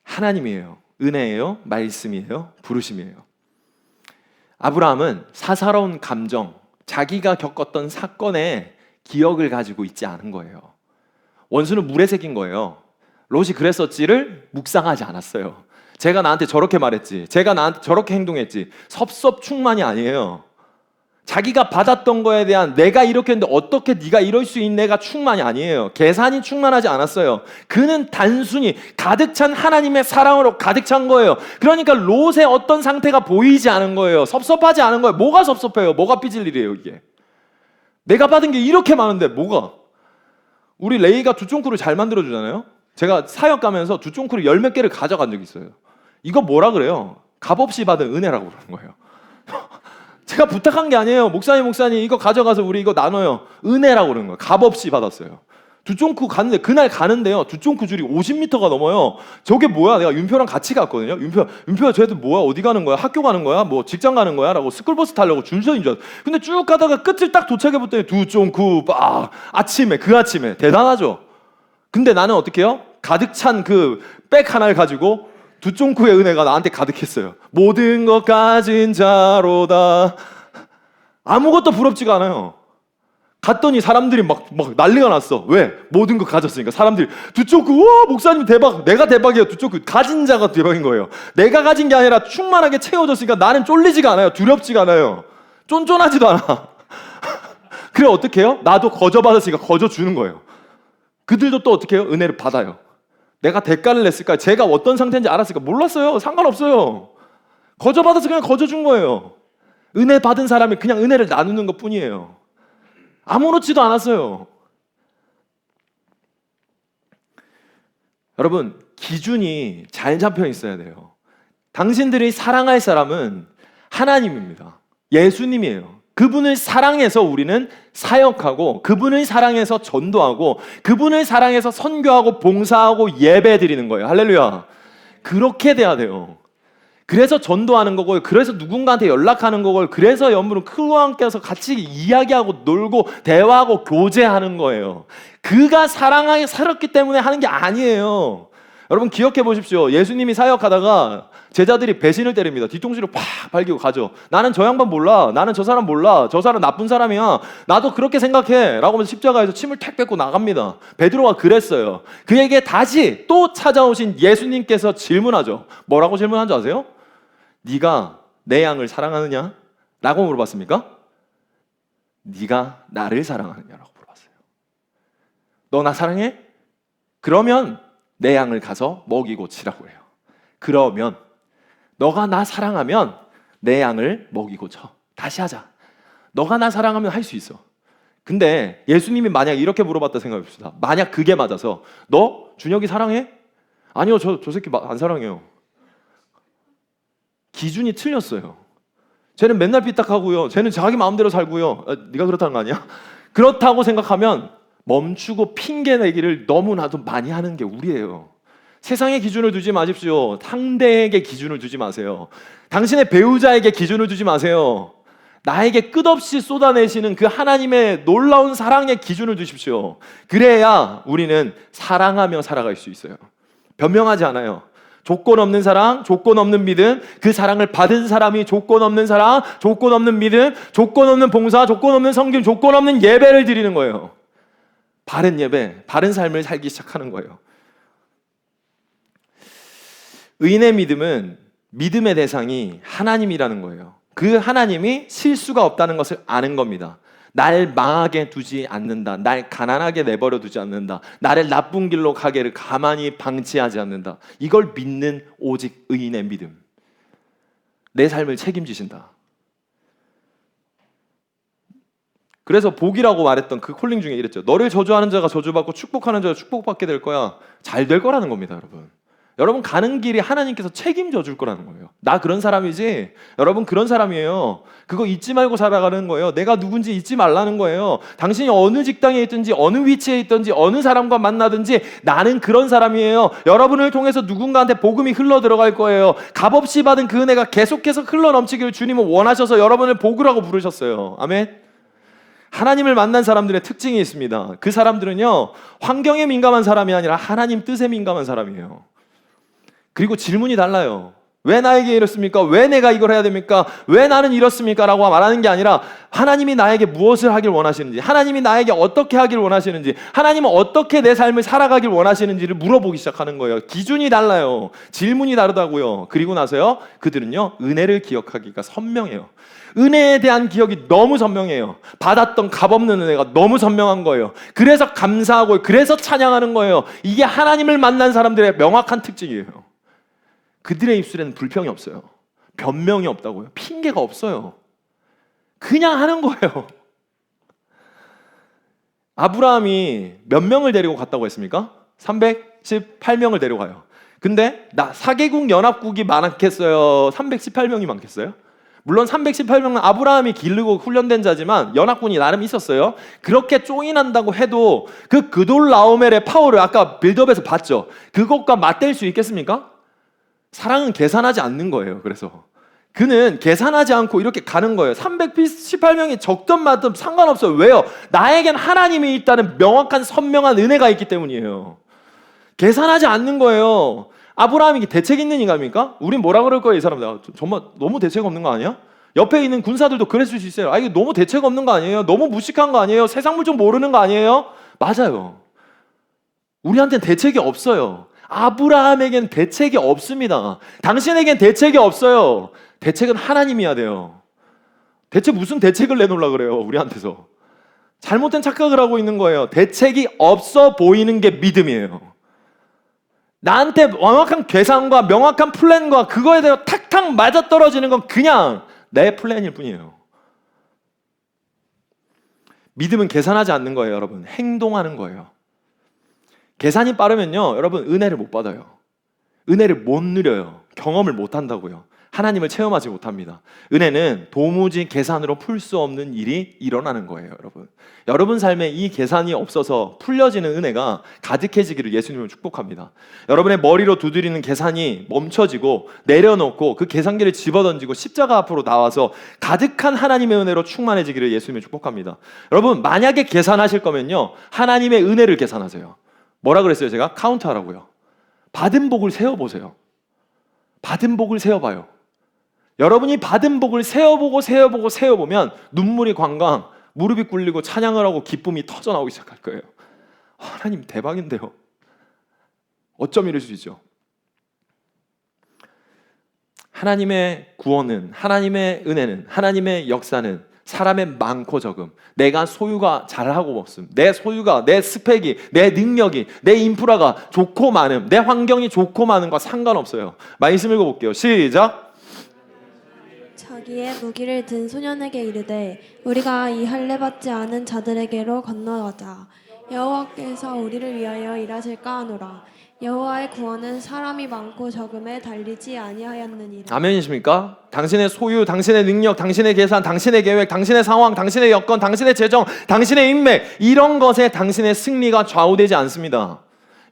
하나님이에요. 은혜예요. 말씀이에요. 부르심이에요. 아브라함은 사사로운 감정, 자기가 겪었던 사건의 기억을 가지고 있지 않은 거예요. 원수는 물에 새긴 거예요. 롯이 그랬었지를 묵상하지 않았어요. 제가 나한테 저렇게 말했지, 제가 나한테 저렇게 행동했지, 섭섭충만이 아니에요. 자기가 받았던 거에 대한 내가 이렇게 했는데 어떻게 네가 이럴 수 있네가 충만이 아니에요. 계산이 충만하지 않았어요. 그는 단순히 가득 찬 하나님의 사랑으로 가득 찬 거예요. 그러니까 롯의 어떤 상태가 보이지 않은 거예요. 섭섭하지 않은 거예요. 뭐가 섭섭해요? 뭐가 삐질 일이에요 이게? 내가 받은 게 이렇게 많은데 뭐가? 우리 레이가 두쫑쿠를 잘 만들어주잖아요. 제가 사역 가면서 두쫑쿠를 10몇 개를 가져간 적이 있어요. 이거 뭐라 그래요? 값없이 받은 은혜라고 그러는 거예요. 제가 부탁한 게 아니에요. 목사님 이거 가져가서 우리 이거 나눠요. 은혜라고 그러는 거예요. 값없이 받았어요. 두쫑쿠 가는데, 그날 가는데요, 두쫑쿠 줄이 50m가 넘어요. 저게 뭐야? 내가 윤표랑 같이 갔거든요. 윤표야 쟤들 뭐야? 어디 가는 거야? 학교 가는 거야? 뭐 직장 가는 거야? 라고 스쿨버스 타려고 줄 서인 줄 알았어요. 근데 쭉 가다가 끝을 딱 도착해 봤더니 두쫑쿠 아침에, 그 아침에. 대단하죠? 근데 나는 어떻게 해요? 가득 찬 그 백 하나를 가지고 두쫑쿠의 은혜가 나한테 가득했어요. 모든 것 가진 자로다. 아무것도 부럽지가 않아요. 갔더니 사람들이 막 난리가 났어. 왜? 모든 것 가졌으니까. 사람들이 두쫑쿠, 우와 목사님 대박. 내가 대박이에요. 두쫑쿠 가진 자가 대박인 거예요. 내가 가진 게 아니라 충만하게 채워졌으니까 나는 쫄리지가 않아요. 두렵지가 않아요. 쫀쫀하지도 않아. 그래 어떻게 해요? 나도 거저 받았으니까 거저 주는 거예요. 그들도 또 어떻게 해요? 은혜를 받아요. 내가 대가를 냈을까? 제가 어떤 상태인지 알았을까? 몰랐어요. 상관없어요. 거저 받아서 그냥 거저 준 거예요. 은혜 받은 사람이 그냥 은혜를 나누는 것 뿐이에요. 아무렇지도 않았어요. 여러분, 기준이 잘 잡혀 있어야 돼요. 당신들이 사랑할 사람은 하나님입니다. 예수님이에요. 그분을 사랑해서 우리는 사역하고, 그분을 사랑해서 전도하고, 그분을 사랑해서 선교하고 봉사하고 예배 드리는 거예요. 할렐루야. 그렇게 돼야 돼요. 그래서 전도하는 거고요. 그래서 누군가한테 연락하는 거고요. 그래서 여러분 클로와 함께해서 같이 이야기하고 놀고 대화하고 교제하는 거예요. 그가 사랑하게 살았기 때문에 하는 게 아니에요. 여러분 기억해 보십시오. 예수님이 사역하다가 제자들이 배신을 때립니다. 뒤통수를 팍 발기고 가죠. 나는 저 양반 몰라. 나는 저 사람 몰라. 저 사람 나쁜 사람이야. 나도 그렇게 생각해. 라고 하면서 십자가에서 침을 탁 뱉고 나갑니다. 베드로가 그랬어요. 그에게 다시 또 찾아오신 예수님께서 질문하죠. 뭐라고 질문한 줄 아세요? 네가 내 양을 사랑하느냐? 라고 물어봤습니까? 네가 나를 사랑하느냐라고 물어봤어요. 너 나 사랑해? 그러면 내 양을 가서 먹이고 치라고 해요. 그러면 너가 나 사랑하면 내 양을 먹이고 쳐. 다시 하자. 너가 나 사랑하면 할 수 있어. 근데 예수님이 만약 이렇게 물어봤다 생각해봅시다. 만약 그게 맞아서 너 준혁이 사랑해? 아니요, 저 새끼 안 사랑해요. 기준이 틀렸어요. 쟤는 맨날 삐딱하고요. 쟤는 자기 마음대로 살고요. 네가 그렇다는 거 아니야? 그렇다고 생각하면 멈추고 핑계내기를 너무나도 많이 하는 게 우리예요. 세상에 기준을 두지 마십시오. 상대에게 기준을 두지 마세요. 당신의 배우자에게 기준을 두지 마세요. 나에게 끝없이 쏟아내시는 그 하나님의 놀라운 사랑의 기준을 두십시오. 그래야 우리는 사랑하며 살아갈 수 있어요. 변명하지 않아요. 조건 없는 사랑, 조건 없는 믿음, 그 사랑을 받은 사람이 조건 없는 사랑, 조건 없는 믿음, 조건 없는 봉사, 조건 없는 섬김, 조건 없는 예배를 드리는 거예요. 바른 예배, 바른 삶을 살기 시작하는 거예요. 의인의 믿음은 믿음의 대상이 하나님이라는 거예요. 그 하나님이 실수가 없다는 것을 아는 겁니다. 날 망하게 두지 않는다. 날 가난하게 내버려 두지 않는다. 나를 나쁜 길로 가게를 가만히 방치하지 않는다. 이걸 믿는 오직 의인의 믿음. 내 삶을 책임지신다. 그래서 복이라고 말했던 그 콜링 중에 이랬죠. 너를 저주하는 자가 저주받고 축복하는 자가 축복받게 될 거야. 잘 될 거라는 겁니다, 여러분. 여러분 가는 길이 하나님께서 책임져 줄 거라는 거예요. 나 그런 사람이지? 여러분 그런 사람이에요. 그거 잊지 말고 살아가는 거예요. 내가 누군지 잊지 말라는 거예요. 당신이 어느 직장에 있든지 어느 위치에 있든지 어느 사람과 만나든지 나는 그런 사람이에요. 여러분을 통해서 누군가한테 복음이 흘러 들어갈 거예요. 값없이 받은 그 은혜가 계속해서 흘러 넘치기를 주님은 원하셔서 여러분을 복으라고 부르셨어요. 아멘. 하나님을 만난 사람들의 특징이 있습니다. 그 사람들은요 환경에 민감한 사람이 아니라 하나님 뜻에 민감한 사람이에요. 그리고 질문이 달라요. 왜 나에게 이렇습니까? 왜 내가 이걸 해야 됩니까? 왜 나는 이렇습니까? 라고 말하는 게 아니라 하나님이 나에게 무엇을 하길 원하시는지, 하나님이 나에게 어떻게 하길 원하시는지, 하나님은 어떻게 내 삶을 살아가길 원하시는지를 물어보기 시작하는 거예요. 기준이 달라요. 질문이 다르다고요. 그리고 나서요 그들은요 은혜를 기억하기가 선명해요. 은혜에 대한 기억이 너무 선명해요. 받았던 값없는 은혜가 너무 선명한 거예요. 그래서 감사하고 그래서 찬양하는 거예요. 이게 하나님을 만난 사람들의 명확한 특징이에요. 그들의 입술에는 불평이 없어요. 변명이 없다고요. 핑계가 없어요. 그냥 하는 거예요. 아브라함이 몇 명을 데리고 갔다고 했습니까? 318명을 데려가요. 근데 4개국 연합국이 많겠어요? 318명이 많겠어요? 물론 318명은 아브라함이 기르고 훈련된 자지만 연합군이 나름 있었어요. 그렇게 쪼인한다고 해도 그 그돌라오멜의 파워를 아까 빌드업에서 봤죠. 그것과 맞댈 수 있겠습니까? 사랑은 계산하지 않는 거예요. 그래서 그는 계산하지 않고 이렇게 가는 거예요. 318명이 적든 많든 상관없어요. 왜요? 나에겐 하나님이 있다는 명확한 선명한 은혜가 있기 때문이에요. 계산하지 않는 거예요. 아브라함이 대책 있는 인간입니까? 우린 뭐라 그럴 거예요, 이 사람들. 정말 너무 대책 없는 거 아니야? 옆에 있는 군사들도 그랬을 수 있어요. 이게 너무 대책 없는 거 아니에요? 너무 무식한 거 아니에요? 세상 물 좀 모르는 거 아니에요? 맞아요. 우리한테는 대책이 없어요. 아브라함에겐 대책이 없습니다. 당신에겐 대책이 없어요. 대책은 하나님이어야 돼요. 대체 무슨 대책을 내놓으려고 그래요, 우리한테서. 잘못된 착각을 하고 있는 거예요. 대책이 없어 보이는 게 믿음이에요. 나한테 명확한 계산과 명확한 플랜과 그거에 대해 탁탁 맞아떨어지는 건 그냥 내 플랜일 뿐이에요. 믿음은 계산하지 않는 거예요, 여러분. 행동하는 거예요. 계산이 빠르면요, 여러분 은혜를 못 받아요. 은혜를 못 누려요. 경험을 못 한다고요. 하나님을 체험하지 못합니다. 은혜는 도무지 계산으로 풀 수 없는 일이 일어나는 거예요, 여러분. 여러분 삶에 이 계산이 없어서 풀려지는 은혜가 가득해지기를 예수님을 축복합니다. 여러분의 머리로 두드리는 계산이 멈춰지고 내려놓고 그 계산기를 집어던지고 십자가 앞으로 나와서 가득한 하나님의 은혜로 충만해지기를 예수님을 축복합니다. 여러분, 만약에 계산하실 거면요, 하나님의 은혜를 계산하세요. 뭐라 그랬어요? 제가 카운트하라고요. 받은 복을 세어보세요. 받은 복을 세어봐요. 여러분이 받은 복을 세어보면 눈물이 광광, 무릎이 꿇리고 찬양을 하고 기쁨이 터져나오기 시작할 거예요. 하나님 대박인데요. 어쩜 이럴 수 있죠? 하나님의 구원은, 하나님의 은혜는, 하나님의 역사는 사람의 많고 적음, 내가 소유가 잘하고 없음, 내 소유가, 내 스펙이, 내 능력이, 내 인프라가 좋고 많음, 내 환경이 좋고 많음과 상관없어요. 말씀 읽어볼게요. 시작. 자기의 무기를 든 소년에게 이르되 우리가 이 할례 받지 않은 자들에게로 건너가자. 여호와께서 우리를 위하여 일하실까 하노라. 여호와의 구원은 사람이 많고 적음에 달리지 아니하였느니라. 아멘이십니까? 당신의 소유, 당신의 능력, 당신의 계산, 당신의 계획, 당신의 상황, 당신의 여건, 당신의 재정, 당신의 인맥, 이런 것에 당신의 승리가 좌우되지 않습니다.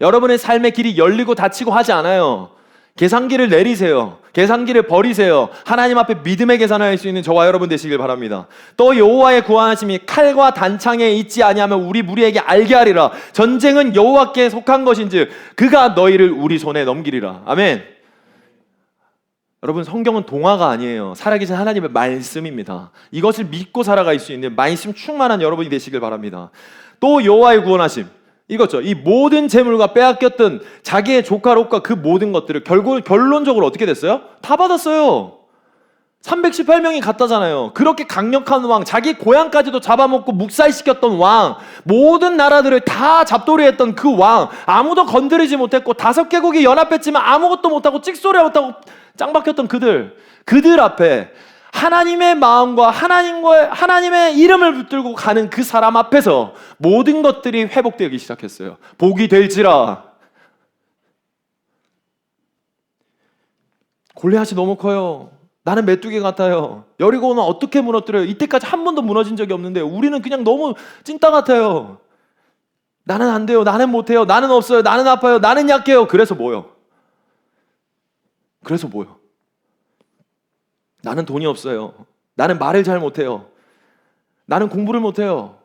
여러분의 삶의 길이 열리고 닫히고 하지 않아요. 계산기를 내리세요. 계산기를 버리세요. 하나님 앞에 믿음의 계산을 할 수 있는 저와 여러분 되시길 바랍니다. 또 여호와의 구원하심이 칼과 단창에 있지 아니하면 우리 무리에게 알게 하리라. 전쟁은 여호와께 속한 것인즉 그가 너희를 우리 손에 넘기리라. 아멘. 여러분, 성경은 동화가 아니에요. 살아계신 하나님의 말씀입니다. 이것을 믿고 살아갈 수 있는 말씀 충만한 여러분이 되시길 바랍니다. 또 여호와의 구원하심, 이거죠. 이 모든 재물과 빼앗겼던 자기의 조카 롯과 그 모든 것들을 결론적으로 어떻게 됐어요? 다 받았어요. 318명이 갔다잖아요. 그렇게 강력한 왕, 자기 고향까지도 잡아먹고 묵살시켰던 왕, 모든 나라들을 다 잡돌이했던 그 왕, 아무도 건드리지 못했고 5개국이 연합했지만 아무것도 못하고 찍소리 못하고 짱 박혔던 그들 앞에 하나님의 마음과 하나님의 이름을 붙들고 가는 그 사람 앞에서 모든 것들이 회복되기 시작했어요. 복이 될지라. 골리앗이 너무 커요. 나는 메뚜기 같아요. 여리고는 어떻게 무너뜨려요? 이때까지 한 번도 무너진 적이 없는데 우리는 그냥 너무 찐따 같아요. 나는 안 돼요. 나는 못해요. 나는 없어요. 나는 아파요. 나는 약해요. 그래서 뭐요? 나는 돈이 없어요. 나는 말을 잘 못해요. 나는 공부를 못해요.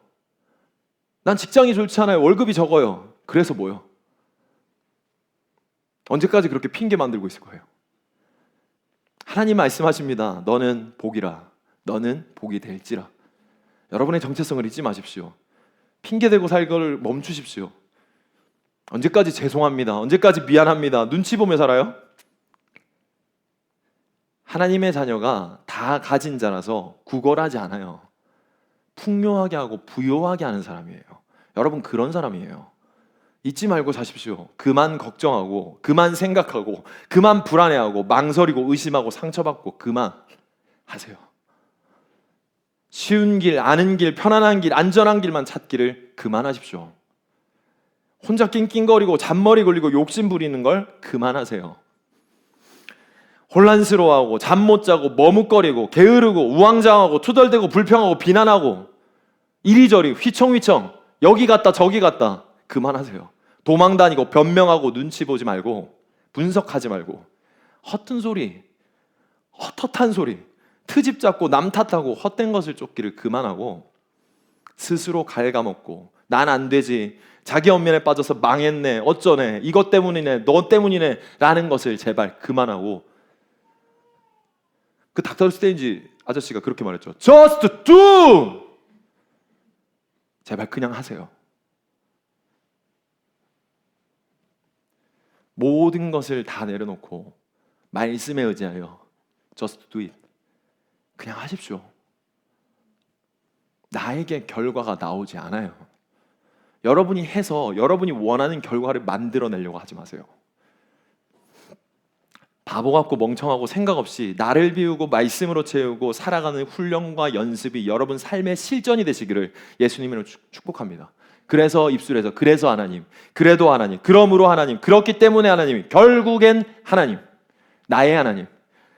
난 직장이 좋지 않아요. 월급이 적어요. 그래서 뭐요? 언제까지 그렇게 핑계 만들고 있을 거예요? 하나님 말씀하십니다. 너는 복이라. 너는 복이 될지라. 여러분의 정체성을 잊지 마십시오. 핑계대고 살 걸 멈추십시오. 언제까지 죄송합니다. 언제까지 미안합니다. 눈치 보며 살아요? 하나님의 자녀가 다 가진 자라서 구걸하지 않아요. 풍요하게 하고 부요하게 하는 사람이에요. 여러분, 그런 사람이에요. 잊지 말고 사십시오. 그만 걱정하고, 그만 생각하고, 그만 불안해하고, 망설이고, 의심하고, 상처받고, 그만 하세요. 쉬운 길, 아는 길, 편안한 길, 안전한 길만 찾기를 그만하십시오. 혼자 낑낑거리고 잔머리 굴리고 욕심 부리는 걸 그만하세요. 혼란스러워하고 잠 못 자고 머뭇거리고 게으르고 우왕좌왕하고 투덜대고 불평하고 비난하고 이리저리 휘청휘청 여기 갔다 저기 갔다 그만하세요. 도망 다니고 변명하고 눈치 보지 말고 분석하지 말고 헛된 소리, 헛헛한 소리, 트집 잡고 남 탓하고 헛된 것을 쫓기를 그만하고 스스로 갉아먹고 난 안 되지, 자기 언면에 빠져서 망했네, 어쩌네, 이것 때문이네, 너 때문이네 라는 것을 제발 그만하고, 그 닥터 스트레인지 아저씨가 그렇게 말했죠. Just do! 제발 그냥 하세요. 모든 것을 다 내려놓고 말씀에 의지하여 Just do it. 그냥 하십시오. 나에게 결과가 나오지 않아요. 여러분이 해서 여러분이 원하는 결과를 만들어내려고 하지 마세요. 바보 같고 멍청하고 생각 없이 나를 비우고 말씀으로 채우고 살아가는 훈련과 연습이 여러분 삶의 실전이 되시기를 예수님으로 축복합니다. 그래서 입술에서 그래서 하나님, 그래도 하나님, 그러므로 하나님, 그렇기 때문에 하나님, 결국엔 하나님, 나의 하나님,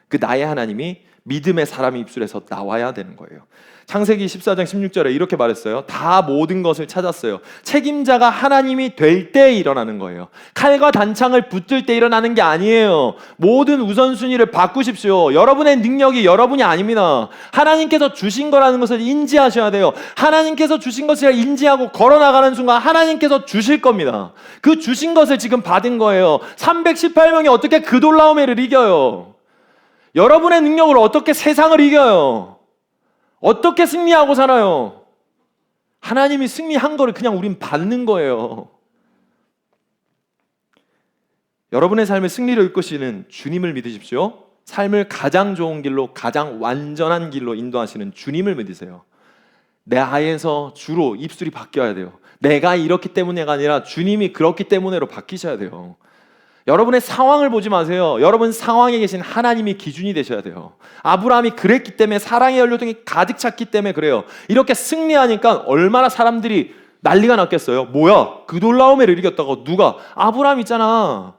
그 나의 하나님이 믿음의 사람의 입술에서 나와야 되는 거예요. 창세기 14장 16절에 이렇게 말했어요. 다 모든 것을 찾았어요. 책임자가 하나님이 될 때 일어나는 거예요. 칼과 단창을 붙들 때 일어나는 게 아니에요. 모든 우선순위를 바꾸십시오. 여러분의 능력이 여러분이 아닙니다. 하나님께서 주신 거라는 것을 인지하셔야 돼요. 하나님께서 주신 것을 인지하고 걸어나가는 순간 하나님께서 주실 겁니다. 그 주신 것을 지금 받은 거예요. 318명이 어떻게 그돌라오메를 이겨요? 여러분의 능력으로 어떻게 세상을 이겨요? 어떻게 승리하고 살아요? 하나님이 승리한 거를 그냥 우린 받는 거예요. 여러분의 삶의 승리를 이끄시는 주님을 믿으십시오. 삶을 가장 좋은 길로, 가장 완전한 길로 인도하시는 주님을 믿으세요. 내 하에서 주로 입술이 바뀌어야 돼요. 내가 이렇기 때문에가 아니라 주님이 그렇기 때문에로 바뀌셔야 돼요. 여러분의 상황을 보지 마세요. 여러분 상황에 계신 하나님이 기준이 되셔야 돼요. 아브라함이 그랬기 때문에 사랑의 연료등이 가득 찼기 때문에 그래요. 이렇게 승리하니까 얼마나 사람들이 난리가 났겠어요. 뭐야? 그돌라오메를 이겼다고 누가? 아브라함 있잖아.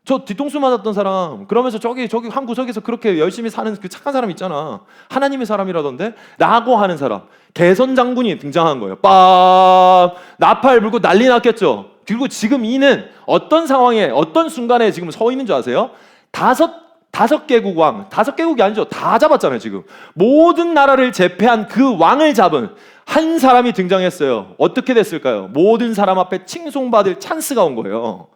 저 뒤통수 맞았던 사람. 그러면서 저기 한 구석에서 그렇게 열심히 사는 그 착한 사람 있잖아. 하나님의 사람이라던데? 라고 하는 사람. 개선 장군이 등장한 거예요. 빰! 나팔 불고 난리 났겠죠. 그리고 지금 이는 어떤 상황에 어떤 순간에 지금 서 있는 줄 아세요? 다섯 개국 왕, 5개국이 아니죠. 다 잡았잖아요. 지금 모든 나라를 제패한 그 왕을 잡은 한 사람이 등장했어요. 어떻게 됐을까요? 모든 사람 앞에 칭송받을 찬스가 온 거예요.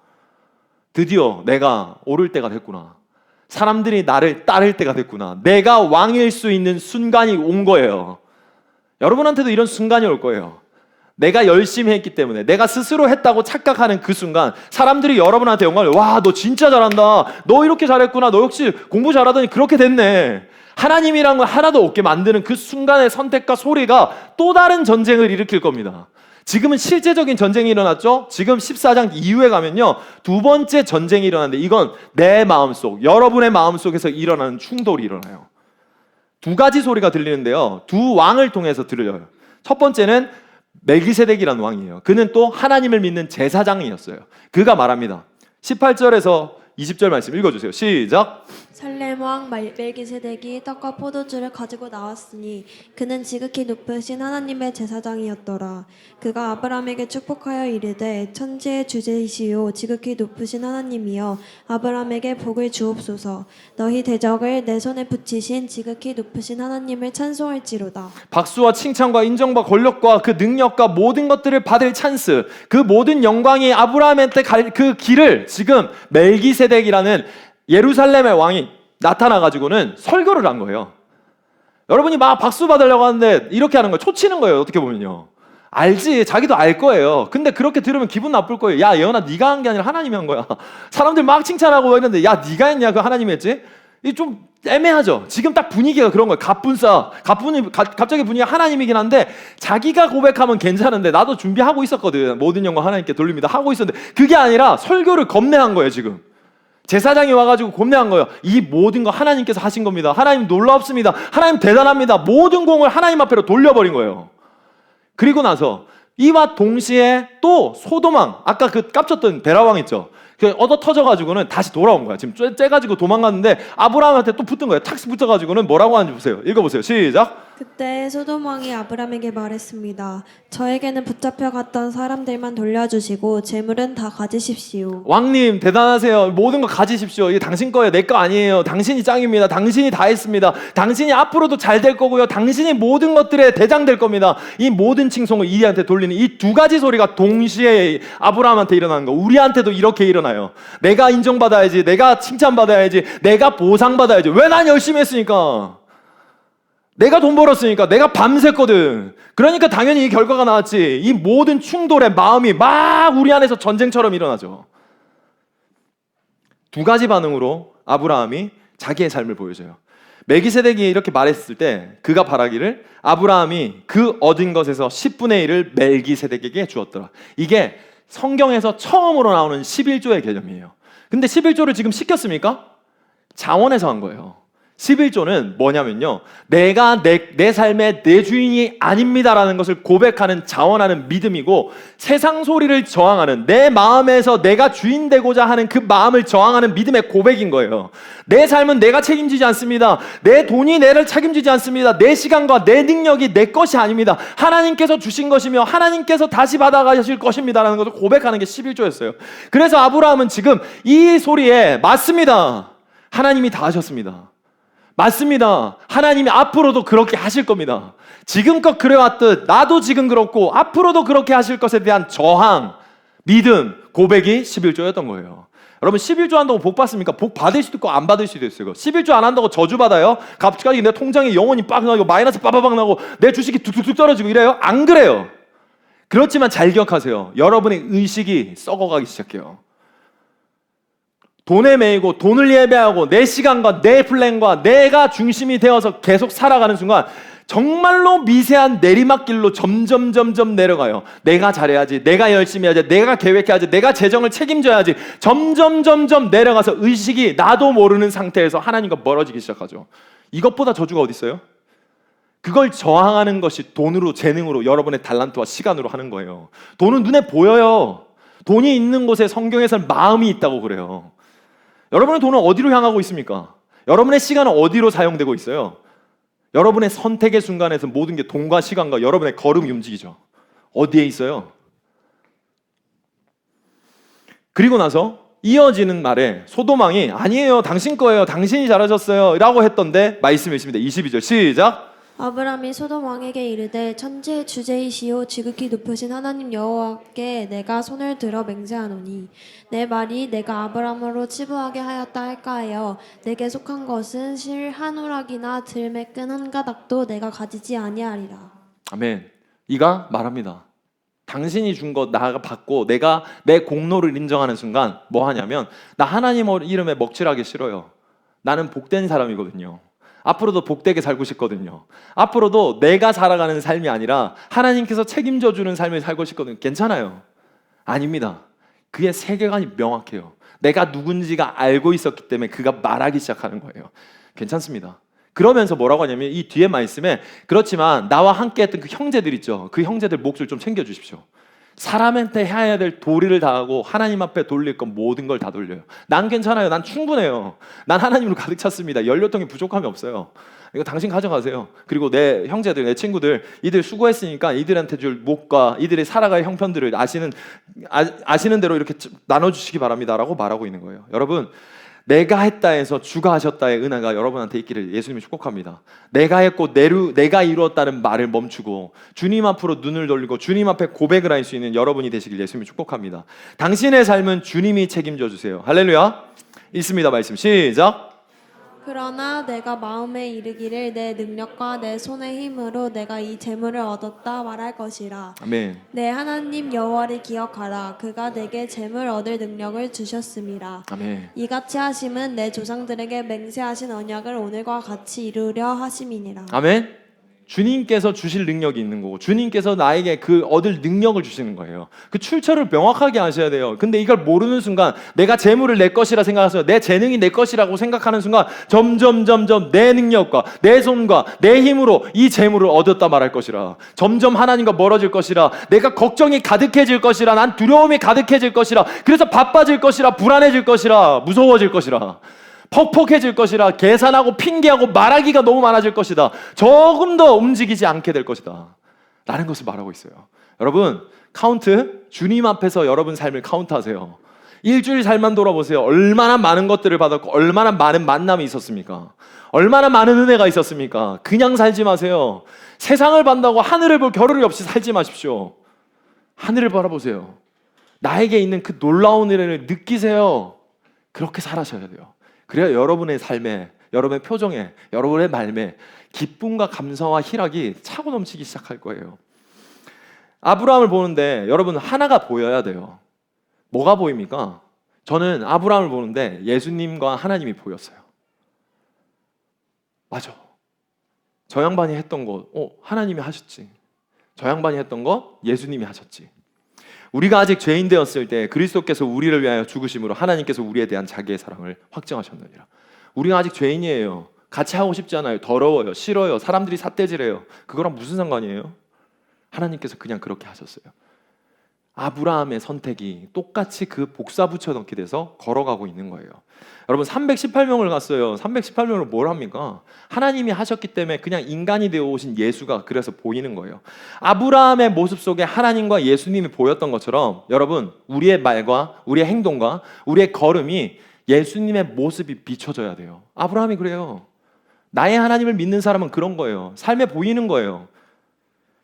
드디어 내가 오를 때가 됐구나. 사람들이 나를 따를 때가 됐구나. 내가 왕일 수 있는 순간이 온 거예요. 여러분한테도 이런 순간이 올 거예요. 내가 열심히 했기 때문에, 내가 스스로 했다고 착각하는 그 순간 사람들이 여러분한테 영광을, 와, 너 진짜 잘한다, 너 이렇게 잘했구나, 너 역시 공부 잘하더니 그렇게 됐네, 하나님이란 걸 하나도 없게 만드는 그 순간의 선택과 소리가 또 다른 전쟁을 일으킬 겁니다. 지금은 실제적인 전쟁이 일어났죠. 지금 14장 이후에 가면요, 두 번째 전쟁이 일어나는데 이건 내 마음속, 여러분의 마음속에서 일어나는 충돌이 일어나요. 두 가지 소리가 들리는데요, 두 왕을 통해서 들려요. 첫 번째는 멜기세덱이라는 왕이에요. 그는 또 하나님을 믿는 제사장이었어요. 그가 말합니다. 18절에서 20절 말씀 읽어주세요. 시작. 살렘 왕 멜기세덱이 떡과 포도주를 가지고 나왔으니 그는 지극히 높으신 하나님의 제사장이었더라. 그가 아브라함에게 축복하여 이르되 천지의 주제이시오 지극히 높으신 하나님이여 아브라함에게 복을 주옵소서. 너희 대적을 내 손에 붙이신 지극히 높으신 하나님을 찬송할지로다. 박수와 칭찬과 인정과 권력과 그 능력과 모든 것들을 받을 찬스, 그 모든 영광이 아브라함한테 갈 그 길을 지금 멜기세덱이라는 예루살렘의 왕이 나타나가지고는 설교를 한 거예요. 여러분이 막 박수 받으려고 하는데 이렇게 하는 거예요. 초치는 거예요. 어떻게 보면요. 알지. 자기도 알 거예요. 근데 그렇게 들으면 기분 나쁠 거예요. 야, 예언아, 네가 한 게 아니라 하나님이 한 거야. 사람들 막 칭찬하고 했는데 야, 네가 했냐? 그 하나님이 했지? 이 좀 애매하죠. 지금 딱 분위기가 그런 거예요. 갑자기 분위기가 하나님이긴 한데 자기가 고백하면 괜찮은데 나도 준비하고 있었거든. 모든 영광 하나님께 돌립니다 하고 있었는데 그게 아니라 설교를 겁내한 거예요. 지금 제사장이 와가지고 겁내한 거예요. 이 모든 거 하나님께서 하신 겁니다. 하나님 놀랍습니다. 하나님 대단합니다. 모든 공을 하나님 앞으로 돌려버린 거예요. 그리고 나서 이와 동시에 또 소돔왕, 아까 그 깝쳤던 베라왕 있죠. 그 얻어 터져가지고는 다시 돌아온 거야. 지금 째가지고 도망갔는데 아브라함한테 또 붙은 거예요. 탁 붙어가지고는 뭐라고 하는지 보세요. 읽어보세요. 시작. 그때 소돔 왕이 아브라함에게 말했습니다. 저에게는 붙잡혀갔던 사람들만 돌려주시고 재물은 다 가지십시오. 왕님 대단하세요. 모든 거 가지십시오. 이게 당신 거예요. 내 거 아니에요. 당신이 짱입니다. 당신이 다 했습니다. 당신이 앞으로도 잘 될 거고요. 당신이 모든 것들의 대장 될 겁니다. 이 모든 칭송을 이리한테 돌리는 이 두 가지 소리가 동시에 아브라함한테 일어나는 거. 우리한테도 이렇게 일어나요. 내가 인정받아야지. 내가 칭찬받아야지. 내가 보상받아야지. 왜 난 열심히 했으니까. 내가 돈 벌었으니까, 내가 밤샜거든. 그러니까 당연히 이 결과가 나왔지. 이 모든 충돌의 마음이 막 우리 안에서 전쟁처럼 일어나죠. 두 가지 반응으로 아브라함이 자기의 삶을 보여줘요. 멜기세덱이 이렇게 말했을 때 그가 바라기를 아브라함이 그 얻은 것에서 10분의 1을 멜기세덱에게 주었더라. 이게 성경에서 처음으로 나오는 11조의 개념이에요. 근데 11조를 지금 시켰습니까? 자원에서 한 거예요. 11조는 뭐냐면요, 내가 내 삶의 내 주인이 아닙니다라는 것을 고백하는, 자원하는 믿음이고, 세상 소리를 저항하는, 내 마음에서 내가 주인 되고자 하는 그 마음을 저항하는 믿음의 고백인 거예요. 내 삶은 내가 책임지지 않습니다. 내 돈이 내를 책임지지 않습니다. 내 시간과 내 능력이 내 것이 아닙니다. 하나님께서 주신 것이며 하나님께서 다시 받아가실 것입니다라는 것을 고백하는 게 11조였어요. 그래서 아브라함은 지금 이 소리에 맞습니다. 하나님이 다 하셨습니다. 맞습니다. 하나님이 앞으로도 그렇게 하실 겁니다. 지금껏 그래왔듯 나도 지금 그렇고 앞으로도 그렇게 하실 것에 대한 저항, 믿음, 고백이 11조였던 거예요. 여러분, 11조 한다고 복 받습니까? 복 받을 수도 있고 안 받을 수도 있어요. 11조 안 한다고 저주 받아요? 갑자기 내 통장에 영원히 빡 나고 마이너스 빠바박 나고 내 주식이 뚝뚝뚝 떨어지고 이래요? 안 그래요. 그렇지만 잘 기억하세요. 여러분의 의식이 썩어가기 시작해요. 돈에 매이고 돈을 예배하고 내 시간과 내 플랜과 내가 중심이 되어서 계속 살아가는 순간 정말로 미세한 내리막길로 점점 내려가요. 내가 잘해야지, 내가 열심히 해야지, 내가 계획해야지, 내가 재정을 책임져야지, 점점 내려가서 의식이 나도 모르는 상태에서 하나님과 멀어지기 시작하죠. 이것보다 저주가 어디 있어요? 그걸 저항하는 것이 돈으로, 재능으로, 여러분의 달란트와 시간으로 하는 거예요. 돈은 눈에 보여요. 돈이 있는 곳에 성경에서는 마음이 있다고 그래요. 여러분의 돈은 어디로 향하고 있습니까? 여러분의 시간은 어디로 사용되고 있어요? 여러분의 선택의 순간에서 모든 게 돈과 시간과 여러분의 걸음이 움직이죠. 어디에 있어요? 그리고 나서 이어지는 말에 소도망이 아니에요, 당신 거예요, 당신이 잘하셨어요 라고 했던데 말씀이 있습니다. 22절 시작. 아브람이 소돔 왕에게 이르되 천지의 주제이시오 지극히 높으신 하나님 여호와께 내가 손을 들어 맹세하노니 내 말이 내가 아브람으로 치부하게 하였다 할까하여 내게 속한 것은 실 한 우락이나 들매 끈 한 가닥도 내가 가지지 아니하리라. 아멘. 이가 말합니다. 당신이 준 것 나가 받고 내가 내 공로를 인정하는 순간 뭐 하냐면, 나 하나님 이름에 먹칠하기 싫어요. 나는 복된 사람이거든요. 앞으로도 복되게 살고 싶거든요. 앞으로도 내가 살아가는 삶이 아니라 하나님께서 책임져 주는 삶을 살고 싶거든요. 괜찮아요. 아닙니다. 그의 세계관이 명확해요. 내가 누군지가 알고 있었기 때문에 그가 말하기 시작하는 거예요. 괜찮습니다. 그러면서 뭐라고 하냐면 이 뒤에 말씀에 그렇지만 나와 함께 했던 그 형제들 있죠. 그 형제들 몫을 좀 챙겨주십시오. 사람한테 해야 될 도리를 다하고 하나님 앞에 돌릴 건 모든 걸 다 돌려요. 난 괜찮아요. 난 충분해요. 난 하나님으로 가득 찼습니다. 연료통에 부족함이 없어요. 이거 당신 가져가세요. 그리고 내 형제들, 내 친구들, 이들 수고했으니까 이들한테 줄 몫과 이들의 살아갈 형편들을 아시는 대로 이렇게 나눠주시기 바랍니다라고 말하고 있는 거예요. 여러분, 내가 했다 해서 주가 하셨다의 은혜가 여러분한테 있기를 예수님이 축복합니다. 내가 했고 내가 이루었다는 말을 멈추고 주님 앞으로 눈을 돌리고 주님 앞에 고백을 할 수 있는 여러분이 되시길 예수님이 축복합니다. 당신의 삶은 주님이 책임져 주세요. 할렐루야. 있습니다. 말씀 시작. 그러나 내가 마음에 이르기를 내 능력과 내 손의 힘으로 내가 이 재물을 얻었다 말할 것이라. 아멘. 내 하나님 여호와를 기억하라. 그가 내게 재물 얻을 능력을 주셨음이라. 아멘. 이같이 하심은 내 조상들에게 맹세하신 언약을 오늘과 같이 이루려 하심이니라. 아멘. 주님께서 주실 능력이 있는 거고 주님께서 나에게 그 얻을 능력을 주시는 거예요. 그 출처를 명확하게 아셔야 돼요. 근데 이걸 모르는 순간 내가 재물을 내 것이라 생각하세요. 내 재능이 내 것이라고 생각하는 순간 점점 내 능력과 내 손과 내 힘으로 이 재물을 얻었다 말할 것이라. 점점 하나님과 멀어질 것이라. 내가 걱정이 가득해질 것이라. 난 두려움이 가득해질 것이라. 그래서 바빠질 것이라. 불안해질 것이라. 무서워질 것이라. 퍽퍽해질 것이라. 계산하고 핑계하고 말하기가 너무 많아질 것이다. 조금 더 움직이지 않게 될 것이다 라는 것을 말하고 있어요. 여러분, 카운트, 주님 앞에서 여러분 삶을 카운트하세요. 일주일 삶만 돌아보세요. 얼마나 많은 것들을 받았고 얼마나 많은 만남이 있었습니까? 얼마나 많은 은혜가 있었습니까? 그냥 살지 마세요. 세상을 본다고 하늘을 볼 겨를이 없이 살지 마십시오. 하늘을 바라보세요. 나에게 있는 그 놀라운 은혜를 느끼세요. 그렇게 살아셔야 돼요. 그래야 여러분의 삶에, 여러분의 표정에, 여러분의 말에 기쁨과 감사와 희락이 차고 넘치기 시작할 거예요. 아브라함을 보는데 여러분 하나가 보여야 돼요. 뭐가 보입니까? 저는 아브라함을 보는데 예수님과 하나님이 보였어요. 맞아. 저 양반이 했던 거 하나님이 하셨지. 저 양반이 했던 거 예수님이 하셨지. 우리가 아직 죄인 되었을 때 그리스도께서 우리를 위하여 죽으심으로 하나님께서 우리에 대한 자기의 사랑을 확증하셨느니라. 우리가 아직 죄인이에요. 같이 하고 싶지 않아요. 더러워요. 싫어요. 사람들이 삿대질해요. 그거랑 무슨 상관이에요? 하나님께서 그냥 그렇게 하셨어요. 아브라함의 선택이 똑같이 그 복사 붙여넣기 돼서 걸어가고 있는 거예요. 여러분 318명을 갔어요. 318명을 뭘 합니까? 하나님이 하셨기 때문에 그냥 인간이 되어 오신 예수가 그래서 보이는 거예요. 아브라함의 모습 속에 하나님과 예수님이 보였던 것처럼 여러분 우리의 말과 우리의 행동과 우리의 걸음이 예수님의 모습이 비춰져야 돼요. 아브라함이 그래요. 나의 하나님을 믿는 사람은 그런 거예요. 삶에 보이는 거예요.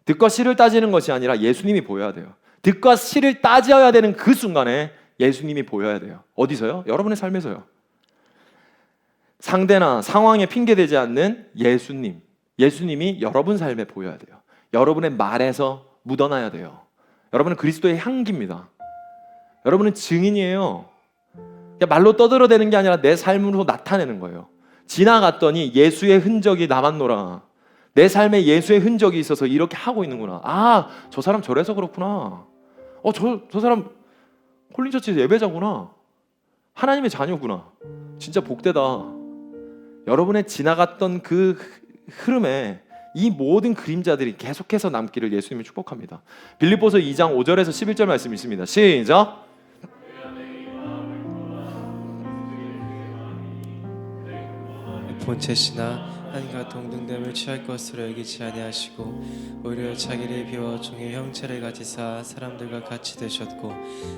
득과 실을 따지는 것이 아니라 예수님이 보여야 돼요. 득과 실을 따져야 되는 그 순간에 예수님이 보여야 돼요. 어디서요? 여러분의 삶에서요. 상대나 상황에 핑계대지 않는 예수님. 예수님이 여러분 삶에 보여야 돼요. 여러분의 말에서 묻어나야 돼요. 여러분은 그리스도의 향기입니다. 여러분은 증인이에요. 말로 떠들어대는 게 아니라 내 삶으로 나타내는 거예요. 지나갔더니 예수의 흔적이 남았노라. 내 삶에 예수의 흔적이 있어서 이렇게 하고 있는구나. 아, 저 사람 저래서 그렇구나. 저 사람 콜린처치 예배자구나. 하나님의 자녀구나. 진짜 복되다. 여러분의 지나갔던 그 흐름에 이 모든 그림자들이 계속해서 남기를 예수님이 축복합니다. 빌립보서 2장 5절에서 11절 말씀이 있습니다. 시작. 본체시나 한과 동등됨을 취할 것으로 여기지 아니하시고 오히려 자기를 비워 종의 형체를 가지사 사람들과 같이 되셨고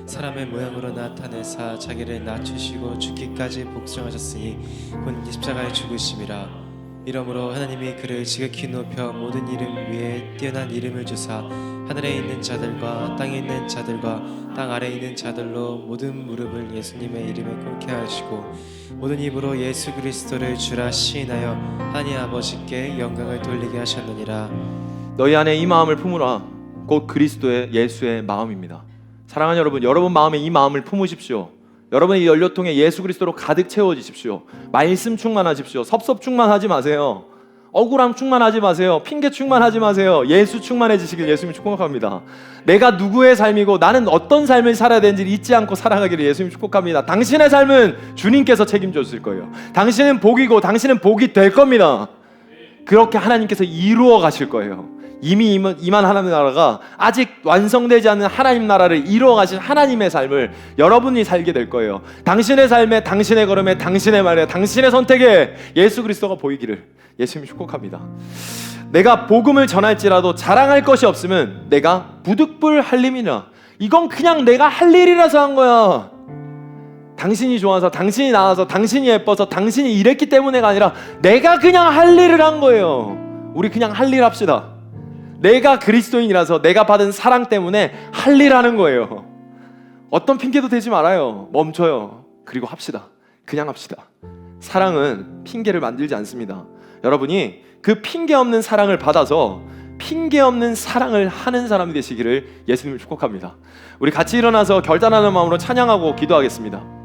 사람의 모양으로 나타내사 자기를 낮추시고 죽기까지 복종하셨으니 곧 십자가에 죽으심이라. 이러므로 하나님이 그를 지극히 높여 모든 이름 위에 뛰어난 이름을 주사 하늘에 있는 자들과 땅에 있는 자들과 땅 아래에 있는 자들로 모든 무릎을 예수님의 이름에 꿇게 하시고 모든 입으로 예수 그리스도를 주라 시인하여 하나님 아버지께 영광을 돌리게 하셨느니라. 너희 안에 이 마음을 품으라. 곧 그리스도의 예수의 마음입니다. 사랑하는 여러분, 여러분 마음에 이 마음을 품으십시오. 여러분의 이 연료통에 예수 그리스도로 가득 채워지십시오. 말씀 충만하십시오. 섭섭 충만하지 마세요. 억울함 충만하지 마세요. 핑계 충만하지 마세요. 예수 충만해지시길 예수님 축복합니다. 내가 누구의 삶이고 나는 어떤 삶을 살아야 되는지 잊지 않고 살아가기를 예수님 축복합니다. 당신의 삶은 주님께서 책임져 주실 거예요. 당신은 복이고 당신은 복이 될 겁니다. 그렇게 하나님께서 이루어 가실 거예요. 이미 임한 하나님의 나라가 아직 완성되지 않는 하나님 나라를 이루어 가신 하나님의 삶을 여러분이 살게 될 거예요. 당신의 삶에, 당신의 걸음에, 당신의 말에, 당신의 선택에 예수 그리스도가 보이기를 예수님이 축복합니다. 내가 복음을 전할지라도 자랑할 것이 없으면 내가 부득불 할림이라. 이건 그냥 내가 할 일이라서 한 거야. 당신이 좋아서, 당신이 나와서, 당신이 예뻐서, 당신이 이랬기 때문에가 아니라 내가 그냥 할 일을 한 거예요. 우리 그냥 할 일 합시다. 내가 그리스도인이라서 내가 받은 사랑 때문에 할 일 하는 거예요. 어떤 핑계도 대지 말아요. 멈춰요. 그리고 합시다. 그냥 합시다. 사랑은 핑계를 만들지 않습니다. 여러분이 그 핑계 없는 사랑을 받아서 핑계 없는 사랑을 하는 사람이 되시기를 예수님을 축복합니다. 우리 같이 일어나서 결단하는 마음으로 찬양하고 기도하겠습니다.